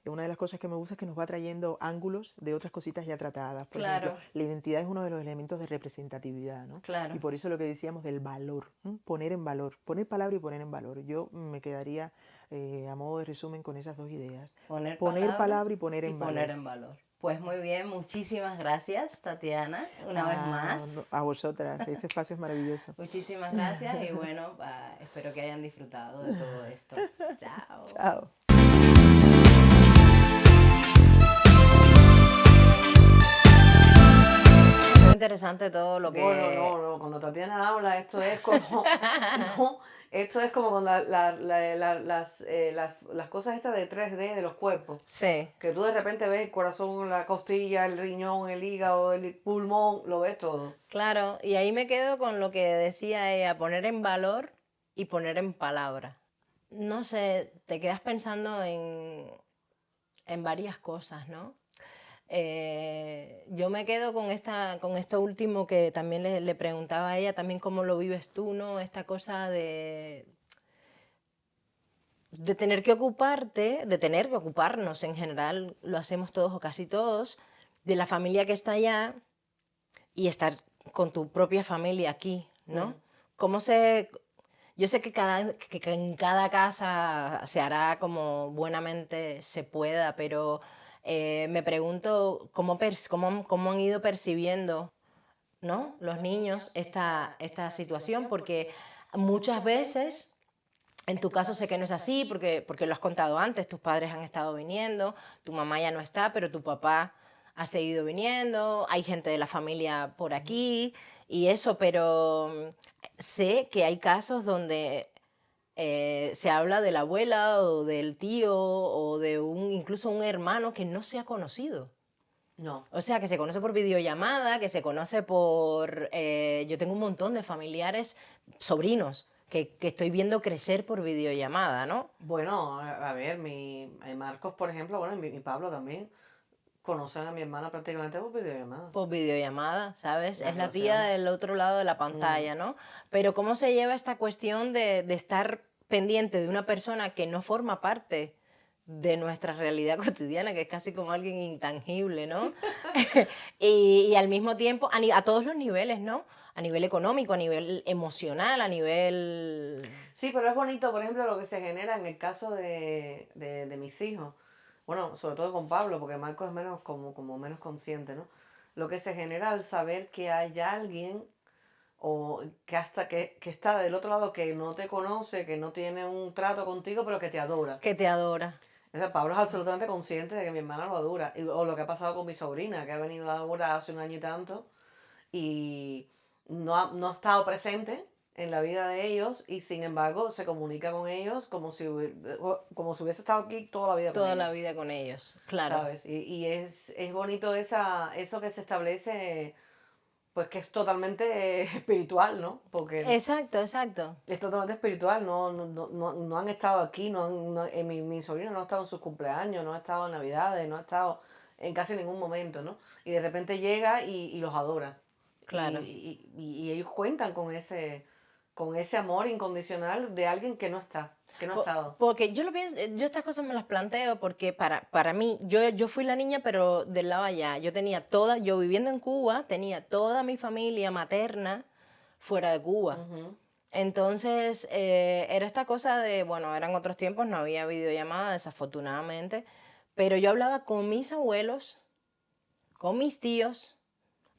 una de las cosas que me gusta es que nos va trayendo ángulos de otras cositas ya tratadas. Por ejemplo, la identidad es uno de los elementos de representatividad, ¿no? Claro. Y por eso lo que decíamos del valor, poner en valor, poner palabra y poner en valor. Yo me quedaría, a modo de resumen, con esas dos ideas. Poner palabra y poner en valor. Pues muy bien, muchísimas gracias, Tatiana, una vez más. A vosotras, este espacio es maravilloso. Muchísimas gracias y bueno, espero que hayan disfrutado de todo esto. Chao. Chao. Muy interesante todo lo que... Bueno, no, cuando Tatiana habla, esto es como... no, esto es como con las cosas estas de 3D de los cuerpos. Sí. Que tú de repente ves el corazón, la costilla, el riñón, el hígado, el pulmón, lo ves todo. Claro, y ahí me quedo con lo que decía ella, poner en valor y poner en palabra. No sé, te quedas pensando en varias cosas, ¿no? Yo me quedo con esto último que también le preguntaba a ella, también cómo lo vives tú, ¿no? Esta cosa de tener que ocuparte, de tener que ocuparnos en general, lo hacemos todos o casi todos, de la familia que está allá y estar con tu propia familia aquí, ¿no? Yo sé que en cada casa se hará como buenamente se pueda, pero me pregunto cómo han ido percibiendo, ¿no? Los niños esta situación, porque muchas veces, en tu caso sé que no es así, porque lo has contado antes, tus padres han estado viniendo, tu mamá ya no está, pero tu papá ha seguido viniendo, hay gente de la familia por aquí y eso, pero sé que hay casos donde se habla de la abuela o del tío o de incluso un hermano que no se ha conocido. No. O sea, que se conoce por videollamada, que se conoce por... yo tengo un montón de familiares, sobrinos, que estoy viendo crecer por videollamada, ¿no? Bueno, a ver, Marcos, por ejemplo, bueno, y mi Pablo también, conocen a mi hermana prácticamente por videollamada. Por videollamada, ¿sabes? La Es la tía relación. del otro lado de la pantalla, ¿no? Pero ¿cómo se lleva esta cuestión de estar pendiente de una persona que no forma parte de nuestra realidad cotidiana, que es casi como alguien intangible, ¿no? Y al mismo tiempo, a todos los niveles, ¿no? A nivel económico, a nivel emocional, a nivel... Sí, pero es bonito, por ejemplo, lo que se genera en el caso de mis hijos. Bueno, sobre todo con Pablo, porque Marco es menos como menos consciente, ¿no? Lo que se genera al saber que hay alguien o que está del otro lado que no te conoce, que no tiene un trato contigo, pero que te adora. Que te adora. O sea, Pablo es absolutamente consciente de que mi hermana lo adora. O lo que ha pasado con mi sobrina, que ha venido ahora hace un año y tanto y no ha estado presente en la vida de ellos y sin embargo se comunica con ellos como si hubiese estado aquí toda la vida con Toda la ellos, vida con ellos, claro. ¿sabes? Y es bonito eso que se establece, pues que es totalmente espiritual, ¿no? Porque Exacto, exacto. es totalmente espiritual, no han estado aquí, mi sobrino no ha estado en sus cumpleaños, no ha estado en Navidades, no ha estado en casi ningún momento, ¿no? Y de repente llega y los adora. Claro. Y ellos cuentan con ese amor incondicional de alguien que no está, que no ha estado. Porque yo lo pienso, yo estas cosas me las planteo porque para mí, yo fui la niña, pero del lado allá. Yo viviendo en Cuba, tenía toda mi familia materna fuera de Cuba. Ujú. Entonces, era esta cosa de, bueno, eran otros tiempos, no había videollamada, desafortunadamente, pero yo hablaba con mis abuelos, con mis tíos,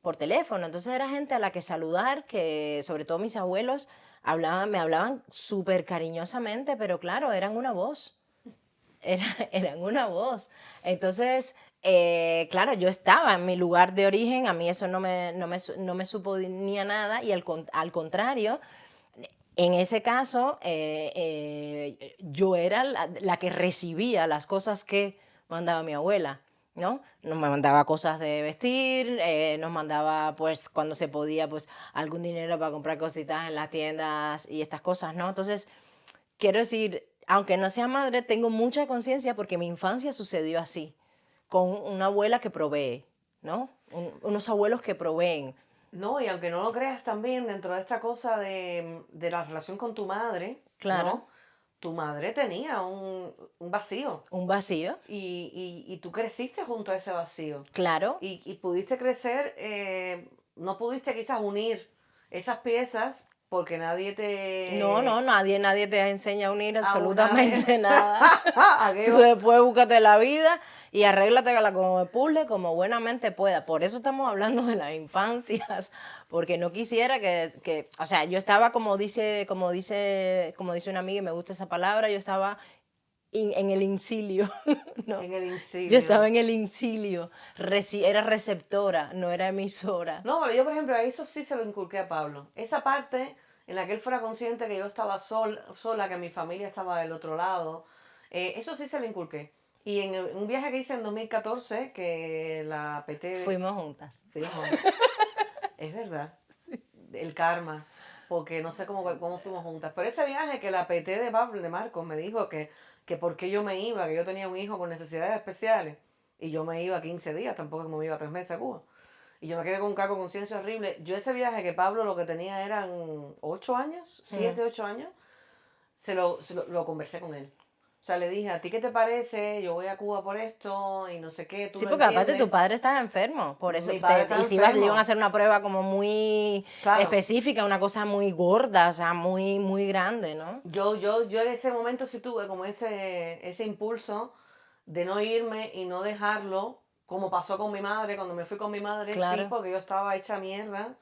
por teléfono. Entonces era gente a la que saludar, que sobre todo mis abuelos me hablaban súper cariñosamente, pero claro, eran una voz. Eran una voz. Entonces, claro, yo estaba en mi lugar de origen, a mí eso no me suponía nada y al contrario, en ese caso, yo era la que recibía las cosas que mandaba mi abuela, ¿no? Nos mandaba cosas de vestir, nos mandaba, pues, cuando se podía, pues, algún dinero para comprar cositas en las tiendas y estas cosas, ¿no? Entonces, quiero decir, aunque no sea madre, tengo mucha conciencia porque mi infancia sucedió así, con una abuela que provee, ¿no? Unos abuelos que proveen. No, y aunque no lo creas también, dentro de esta cosa de la relación con tu madre, Claro, ¿no? Tu madre tenía un vacío un vacío, y tú creciste junto a ese vacío. claro. Y pudiste crecer, no pudiste quizás unir esas piezas porque nadie No, no, te... nadie te enseña a unir A una vez. absolutamente nada. Tú Aquello. después búscate la vida y arréglatela como de puzzle, como buenamente pueda. Por eso estamos hablando de las infancias, porque no quisiera o sea, yo estaba como dice una amiga y me gusta esa palabra, yo estaba en el incilio, ¿no? En el Yo estaba insilio. en el incilio, era receptora, no era emisora. No, pero yo, por ejemplo, a eso sí se lo inculqué a Pablo. Esa parte en la que él fuera consciente que yo estaba sola, que mi familia estaba del otro lado, eso sí se lo inculqué. Y en un viaje que hice en 2014, que la PT... Fuimos juntas. Fuimos, es verdad, el karma, porque no sé cómo fuimos juntas. Pero ese viaje que la PT de Pablo, de Marcos, me dijo que por qué yo me iba, que yo tenía un hijo con necesidades especiales, y yo me iba 15 días, tampoco es como me iba 3 meses a Cuba. Y yo me quedé con un cargo de conciencia horrible. Yo ese viaje que Pablo lo que tenía eran 8 años, 7 8 años, lo conversé con él. O sea, le dije, ¿a ti qué te parece? Yo voy a Cuba por esto y no sé qué, tú Sí, lo porque aparte tu entiendes. padre estaba enfermo, por eso, Mi padre estaba y si le iban a enfermo. hacer una prueba como muy Claro, específica, una cosa muy gorda, o sea, muy grande, ¿no? yo en ese momento sí tuve como ese impulso de no irme y no dejarlo, como pasó con mi madre, cuando me fui con mi madre, sí, Claro, porque yo estaba hecha mierda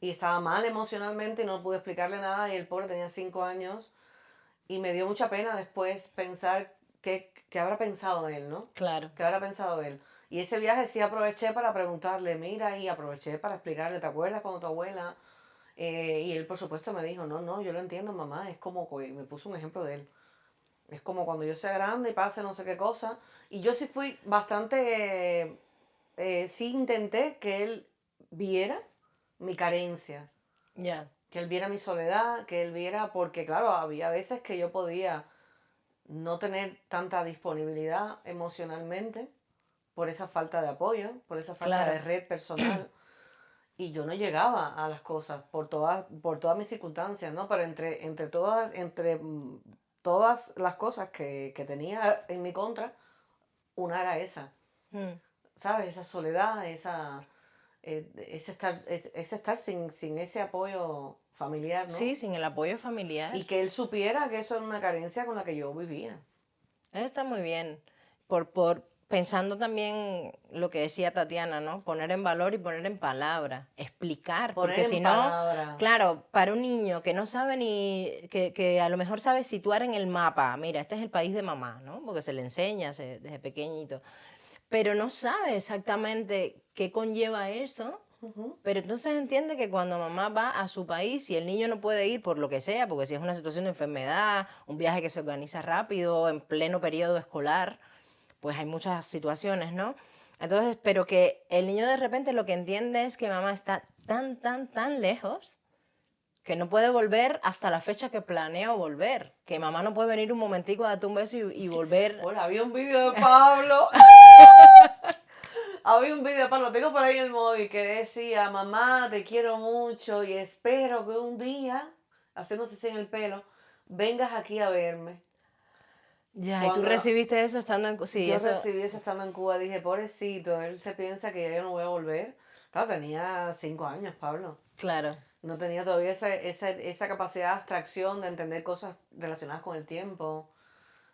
y estaba mal emocionalmente y no pude explicarle nada y el pobre tenía 5 años y me dio mucha pena después pensar qué habrá pensado él, ¿no? claro. ¿Qué habrá pensado él? Y ese viaje sí aproveché para preguntarle, mira, y aproveché para explicarle, ¿te acuerdas cuando tu abuela? Y él, por supuesto, me dijo, no, yo lo entiendo, mamá, es como, me puso un ejemplo de él. Es como cuando yo sea grande y pase no sé qué cosa. Y yo sí fui bastante sí intenté que él viera mi carencia, Ya. que él viera mi soledad, que él viera, porque claro, había veces que yo podía no tener tanta disponibilidad emocionalmente por esa falta de apoyo, por esa falta de Claro. red personal, y yo no llegaba a las cosas por todas mis circunstancias, ¿no? Pero entre todas las cosas que tenía en mi contra, una era esa, Mm. ¿sabes? Esa soledad, ese estar sin ese apoyo familiar, Sí, ¿no? sin el apoyo familiar. Y que él supiera que eso era una carencia con la que yo vivía. Está muy bien. Por pensando también lo que decía Tatiana, ¿no? Poner en valor y poner en palabra, explicar, Poner porque en si no, palabra. claro, para un niño que no sabe que a lo mejor sabe situar en el mapa, mira, este es el país de mamá, ¿no? Porque se le enseña desde pequeñito, pero no sabe exactamente qué conlleva eso. Ujú. Pero entonces entiende que cuando mamá va a su país y el niño no puede ir por lo que sea, porque si es una situación de enfermedad, un viaje que se organiza rápido, en pleno periodo escolar, pues hay muchas situaciones, ¿no? Entonces, pero que el niño de repente lo que entiende es que mamá está tan, tan, tan lejos que no puede volver hasta la fecha que planea volver, que mamá no puede venir un momentico a darte un beso y volver. Bueno, había un vídeo de Pablo. Había un vídeo de Pablo, lo tengo por ahí en el móvil, que decía: mamá, te quiero mucho y espero que un día, haciéndose así en el pelo, vengas aquí a verme. Ya, y tú Cuando recibiste eso estando en... Sí, yo eso, recibí eso estando en Cuba, dije, pobrecito, él se piensa que ya yo no voy a volver. Claro, tenía 5 años, Pablo. claro. No tenía todavía esa capacidad de abstracción, de entender cosas relacionadas con el tiempo.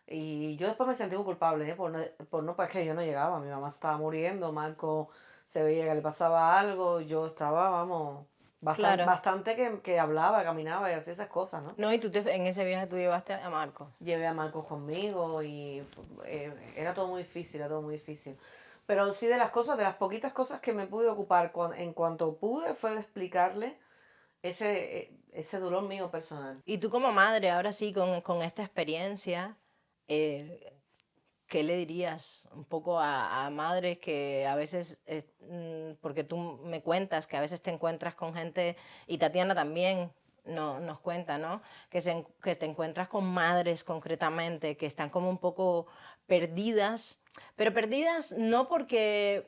Y yo después me sentí muy culpable, ¿eh? Pues que yo no llegaba. Mi mamá se estaba muriendo, Marco se veía que le pasaba algo. Yo estaba, vamos, bastante, Claro. bastante que hablaba, caminaba y hacía esas cosas, ¿no? No, y en ese viaje tú llevaste a Marcos. Llevé a Marcos conmigo y era todo muy difícil, era todo muy difícil. Pero sí, de las poquitas cosas que me pude ocupar en cuanto pude, fue de explicarle ese dolor mío personal. Y tú como madre, ahora sí, con esta experiencia, eh, ¿qué le dirías un poco a madres que a veces, porque tú me cuentas que a veces te encuentras con gente, y Tatiana también nos cuenta, ¿no? Que te encuentras con madres concretamente que están como un poco perdidas, pero perdidas no porque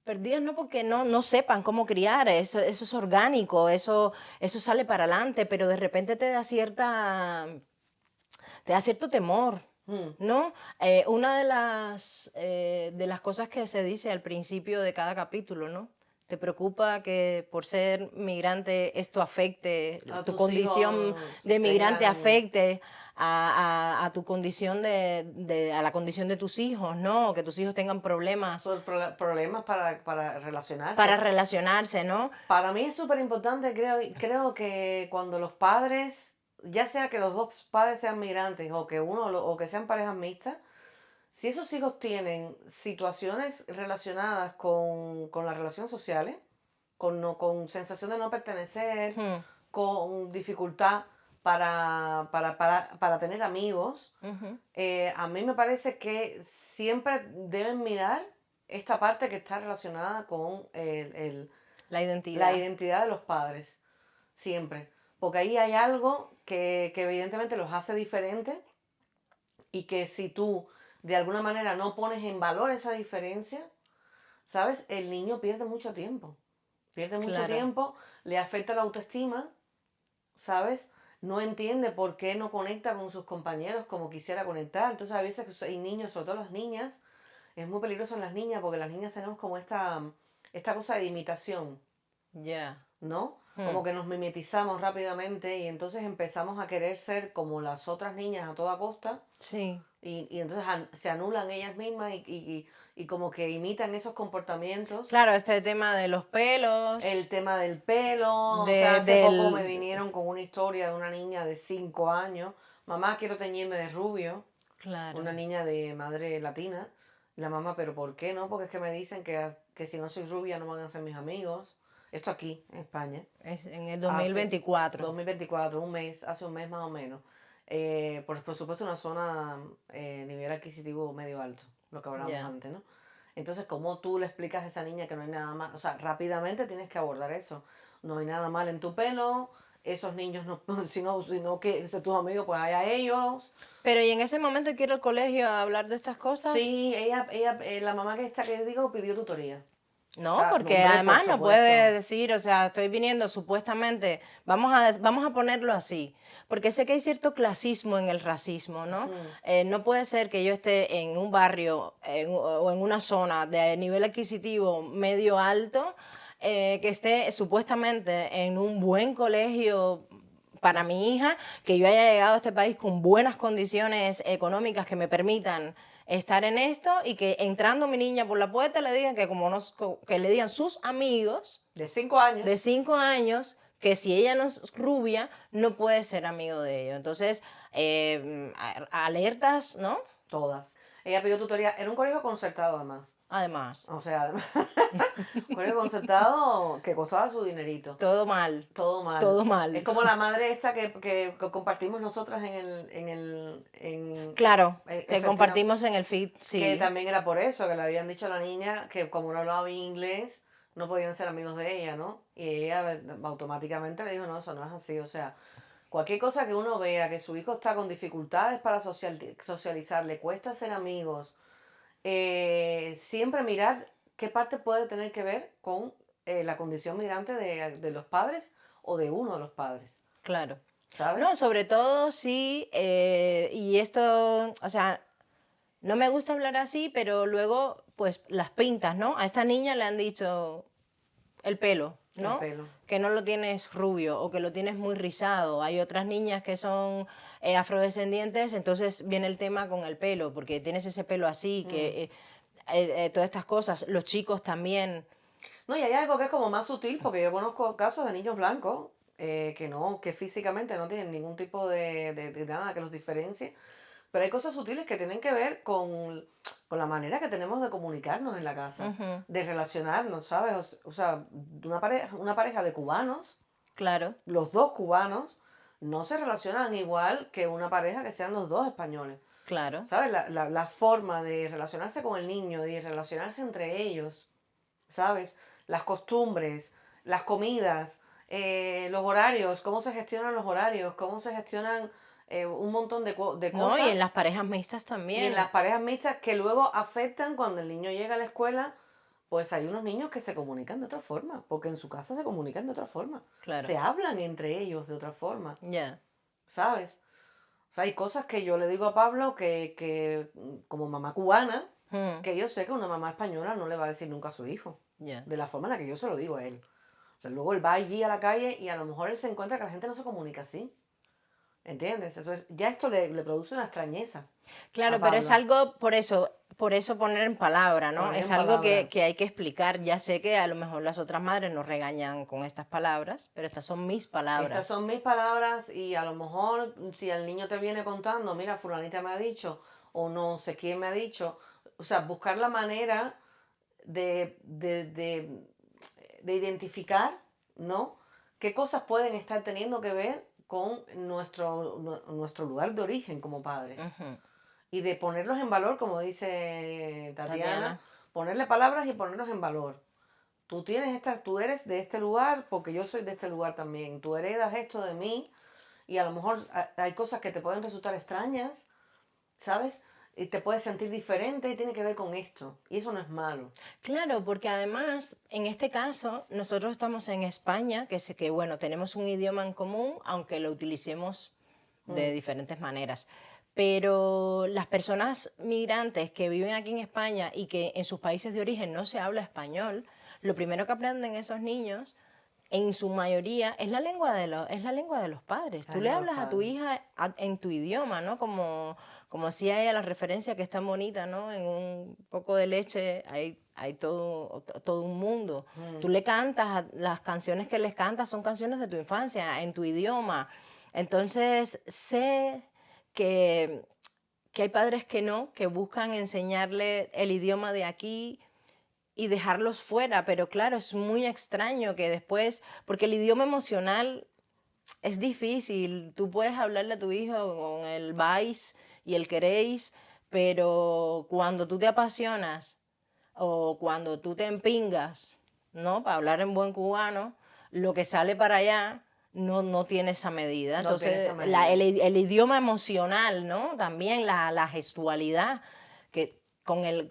no sepan cómo criar, eso es orgánico, eso sale para adelante, pero de repente te da cierto temor, Mm. ¿no? Una de las cosas que se dice al principio de cada capítulo, ¿no? ¿Te preocupa que por ser migrante esto afecte, A tu tus condición hijos de migrante tengan afecte a tu condición a la condición de tus hijos, ¿no? Que tus hijos tengan problemas problemas para relacionarse? para relacionarse, ¿no? Para mí es súper importante, creo que cuando los padres, ya sea que los dos padres sean migrantes o que o que sean parejas mixtas, si esos hijos tienen situaciones relacionadas con las relaciones sociales, con sensación de no pertenecer, Hmm, con dificultad para tener amigos, ujú. a mí me parece que siempre deben mirar esta parte que está relacionada con La la identidad. identidad de los padres, siempre. Porque ahí hay algo que evidentemente los hace diferentes y que si tú de alguna manera no pones en valor esa diferencia, ¿sabes? El niño pierde mucho tiempo. Pierde mucho Claro. tiempo, le afecta la autoestima, ¿sabes? No entiende por qué no conecta con sus compañeros como quisiera conectar. Entonces, a veces hay niños, sobre todo las niñas, es muy peligroso en las niñas porque las niñas tenemos como esta cosa de imitación, Ya. ¿no? Hmm. Como que nos mimetizamos rápidamente y entonces empezamos a querer ser como las otras niñas a toda costa Sí. y entonces se anulan ellas mismas y como que imitan esos comportamientos. Claro, este tema de los pelos, El tema del pelo, o sea, hace poco me del... vinieron con una historia de una niña de 5 años. Mamá, quiero teñirme de rubio. Claro, Una niña de madre latina. La mamá, pero ¿por qué no? Porque es que me dicen que si no soy rubia no van a ser mis amigos. Esto aquí, en España. es en el Hace 2024. 2024, hace un mes más o menos. Por supuesto, una zona nivel adquisitivo medio alto, lo que hablábamos Ya. antes, ¿no? Entonces, ¿cómo tú le explicas a esa niña que no hay nada mal? O sea, rápidamente tienes que abordar eso. No hay nada mal en tu pelo, esos niños no, si no que tus amigos, pues hay a ellos. Pero ¿y en ese momento quiere el colegio a hablar de estas cosas? Sí, la mamá que digo pidió tutoría. O No, sea, porque hombre, por además no puede supuesto. decir, o sea, estoy viniendo supuestamente, vamos a ponerlo así, porque sé que hay cierto clasismo en el racismo, ¿no? Ujú. No puede ser que yo esté en un barrio o en una zona de nivel adquisitivo medio alto, que esté supuestamente en un buen colegio para mi hija, que yo haya llegado a este país con buenas condiciones económicas que me permitan estar en esto y que entrando mi niña por la puerta le digan que que le digan sus amigos De 5 de años, 5 años que si ella no es rubia no puede ser amigo de ellos. Entonces, alertas, ¿no? todas. Ella pidió tutoría. Era un colegio concertado, además. Además, O sea, un colegio concertado que costaba su dinerito. todo mal, Todo mal. todo Es mal. como la madre esta que compartimos nosotras en Claro, que efectiva- compartimos en el feed, que sí. también era por eso, que le habían dicho a la niña que como no hablaba bien inglés, no podían ser amigos de ella, ¿no? Y ella automáticamente le dijo, no, eso no es así, o sea, cualquier cosa que uno vea que su hijo está con dificultades para socializar, le cuesta ser amigos, siempre mirar qué parte puede tener que ver con la condición migrante de los padres o de uno de los padres, Claro. No, ¿sabes? sobre todo sí, y esto, o sea, no me gusta hablar así, pero luego, pues las pintas, ¿no? A esta niña le han dicho el pelo, El ¿no? pelo. Que no lo tienes rubio o que lo tienes muy rizado. Hay otras niñas que son afrodescendientes, entonces viene el tema con el pelo, porque tienes ese pelo así, Mm. que todas estas cosas, los chicos también. No, y hay algo que es como más sutil, porque yo conozco casos de niños blancos que físicamente no tienen ningún tipo de nada que los diferencie, pero hay cosas sutiles que tienen que ver con la manera que tenemos de comunicarnos en la casa, Ujú, de relacionarnos, ¿sabes? O sea, una pareja de cubanos, claro, los dos cubanos, no se relacionan igual que una pareja que sean los dos españoles. claro. ¿Sabes? La forma de relacionarse con el niño, de relacionarse entre ellos, ¿sabes? Las costumbres, las comidas, los horarios, cómo se gestionan los horarios, cómo se gestionan un montón de No, y en las cosas. parejas mixtas Y en también. las parejas mixtas que luego afectan cuando el niño llega a la escuela, pues hay unos niños que se comunican de otra forma, porque en su casa se comunican de otra forma, Claro, se hablan entre ellos de otra forma, ya. ¿sabes? O sea, hay cosas que yo le digo a Pablo como mamá cubana, Mm, que yo sé que una mamá española no le va a decir nunca a su hijo, ya. de la forma en la que yo se lo digo a él. O sea, luego él va allí a la calle y a lo mejor él se encuentra que la gente no se comunica así, ¿entiendes? Entonces ya esto le produce una extrañeza a Claro, pero es Pablo, algo, por eso poner en palabra, ¿no? poner Es en algo palabra. que hay que explicar. Ya sé que a lo mejor las otras madres nos regañan con estas palabras, pero estas son mis Estas palabras. son mis palabras y a lo mejor si el niño te viene contando, mira, fulanita me ha dicho o no sé quién me ha dicho, o sea, buscar la manera de identificar, ¿no? ¿Qué cosas pueden estar teniendo que ver con nuestro lugar de origen como padres? Ujú. Y de ponerlos en valor, como dice Tatiana, Tatiana. ponerle palabras y ponerlos en valor. Tú eres de este lugar porque yo soy de este lugar también. Tú heredas esto de mí y a lo mejor hay cosas que te pueden resultar extrañas, ¿sabes? Y te puedes sentir diferente y tiene que ver con esto. Y eso no es malo. Claro, porque además, en este caso, nosotros estamos en España, que sé que, bueno, tenemos un idioma en común, aunque lo utilicemos de Mm, diferentes maneras. Pero las personas migrantes que viven aquí en España y que en sus países de origen no se habla español, lo primero que aprenden esos niños, en su mayoría, es la lengua de los padres. la Tú le lengua de los hablas a tu padres. hija en tu idioma, ¿no? Como hacía ella la referencia que es tan bonita, ¿no? En un poco de leche hay todo un mundo. Tú Mm. le cantas, las canciones que les cantas son canciones de tu infancia, en tu idioma. Entonces, sé que, que hay padres que no, que buscan enseñarle el idioma de aquí y dejarlos fuera, pero claro, es muy extraño que después, porque el idioma emocional es difícil, tú puedes hablarle a tu hijo con el vais y el queréis, pero cuando tú te apasionas o cuando tú te empingas, ¿no? Para hablar en buen cubano, lo que sale para allá no tiene esa medida. No Entonces, tiene esa medida. el idioma emocional, ¿no? También la gestualidad, que con el...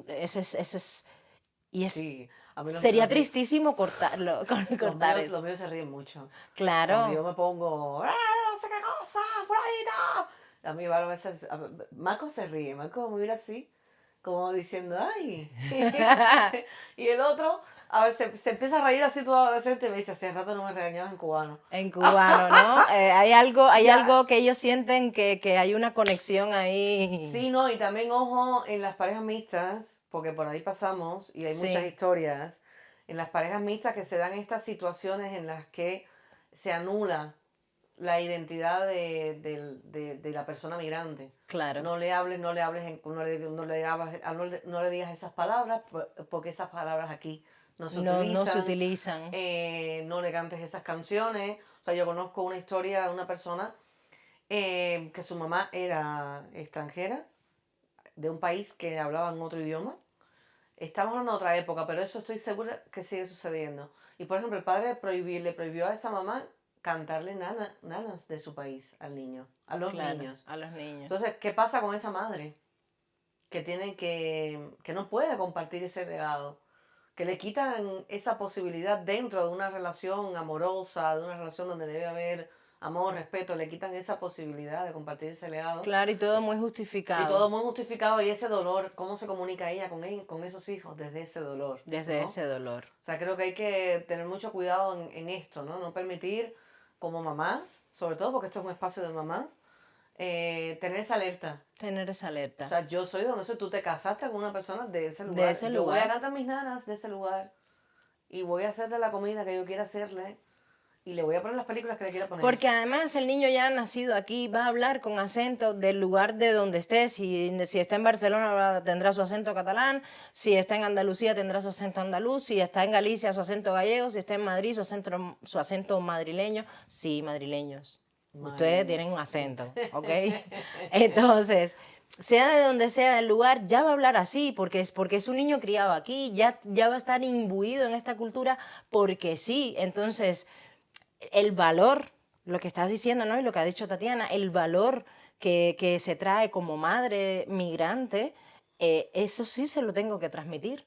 eso es y es, Sí, a mí sería tristísimo cortarlo, cortar los eso. míos se ríen mucho. Cuando Claro, yo me pongo, ¡ah, no sé qué cosa, fulanita! A mí a veces, Marco se ríe, Marco me mira así, como diciendo, ¡ay! Y el otro, a veces se empieza a reír así todo adolescente y me dice, hace rato no me regañabas en cubano. en cubano, ¿no? Hay Ya. algo que ellos sienten que hay una conexión ahí. Sí, no, y también ojo en las parejas mixtas, porque por ahí pasamos y hay muchas Sí, historias, en las parejas mixtas que se dan estas situaciones en las que se anula la identidad de la persona migrante. claro. No le hables, no le hables, no le digas esas palabras, porque esas palabras aquí no se No se utilizan. utilizan. No le cantes esas canciones. O sea, yo conozco una historia de una persona que su mamá era extranjera, de un país que hablaba en otro idioma. Estamos hablando de otra época, pero eso estoy segura que sigue sucediendo. Y por ejemplo, el padre le prohibió a esa mamá cantarle nanas de su país al niño, a los Claro, niños. a los niños. Entonces, ¿qué pasa con esa madre? Que no puede compartir ese legado, que le quitan esa posibilidad dentro de una relación amorosa, de una relación donde debe haber amor, respeto, le quitan esa posibilidad de compartir ese legado. Claro, y todo muy Y justificado. todo muy justificado, y ese dolor, ¿cómo se comunica ella con esos hijos? Desde ese dolor. Desde ¿no? ese dolor. O sea, creo que hay que tener mucho cuidado en esto, ¿no? No permitir, como mamás, sobre todo porque esto es un espacio de mamás, tener esa alerta. Tener esa O alerta. sea, yo soy de donde soy, tú te casaste con una persona de ese lugar. De ese Yo voy a lugar. cantar mis nanas de ese lugar y voy a hacerle la comida que yo quiera hacerle y le voy a poner las películas que le quiera poner. Porque además el niño ya nacido aquí va a hablar con acento del lugar de donde esté. Si está en Barcelona tendrá su acento catalán, si está en Andalucía tendrá su acento andaluz, si está en Galicia su acento gallego, si está en Madrid su acento madrileño. Sí, madrileños. Ustedes tienen un acento, ¿ok? Entonces, sea de donde sea el lugar, ya va a hablar así, porque es un niño criado aquí, ya va a estar imbuido en esta cultura porque sí. Entonces, el valor, lo que estás diciendo, ¿no? Y lo que ha dicho Tatiana, el valor que se trae como madre migrante, eso sí se lo tengo que transmitir.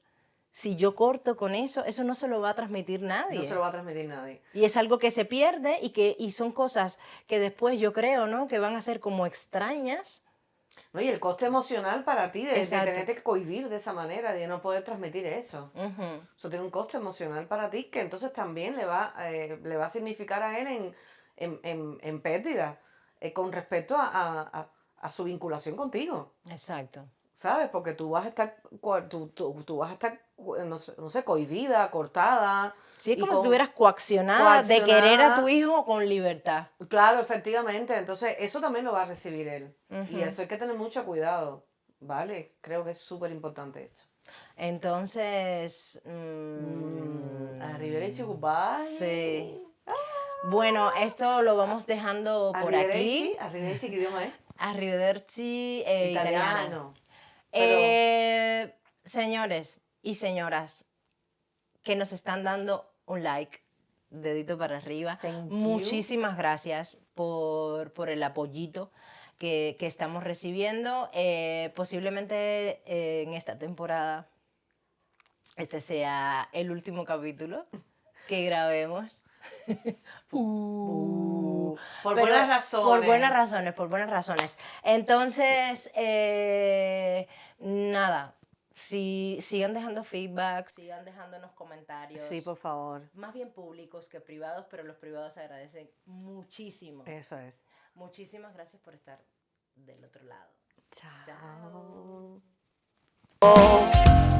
Si yo corto con eso, eso no se lo va a transmitir nadie. No se lo va a transmitir nadie. Y es algo que se pierde y son cosas que después yo creo, ¿no? Que van a ser como extrañas. No, y el coste emocional para ti de Exacto. tenerte que cohibir de esa manera, de no poder transmitir eso. Ujú. Eso tiene un coste emocional para ti que entonces también le va a significar a él en pérdida con respecto a su vinculación contigo. Exacto. ¿Sabes? Porque tú vas a estar, tú vas a estar, no sé, cohibida, cortada. Sí, es y como si con- estuvieras coaccionada de querer a tu hijo con libertad. Claro, efectivamente. Entonces, eso también lo va a recibir él. Y Ujú. eso hay que tener mucho cuidado, ¿vale? Creo que es súper importante esto. Entonces, Arrivederci, goodbye. sí. Bueno, esto lo vamos dejando por aquí. Arrivederci, ¿qué idioma es? Arrivederci, italiano. Pero, Señores y señoras que nos están dando un like, dedito para arriba, Thank you. muchísimas gracias por el apoyito que estamos recibiendo. Posiblemente en esta temporada este sea el último capítulo que grabemos. por Pero buenas razones. Por buenas razones. Entonces, nada, sigan dejando feedback, sigan dejándonos comentarios. Sí, por favor. Más bien públicos que privados, pero los privados se agradecen muchísimo. Eso es. Muchísimas gracias por estar del otro lado. Chao. Chao.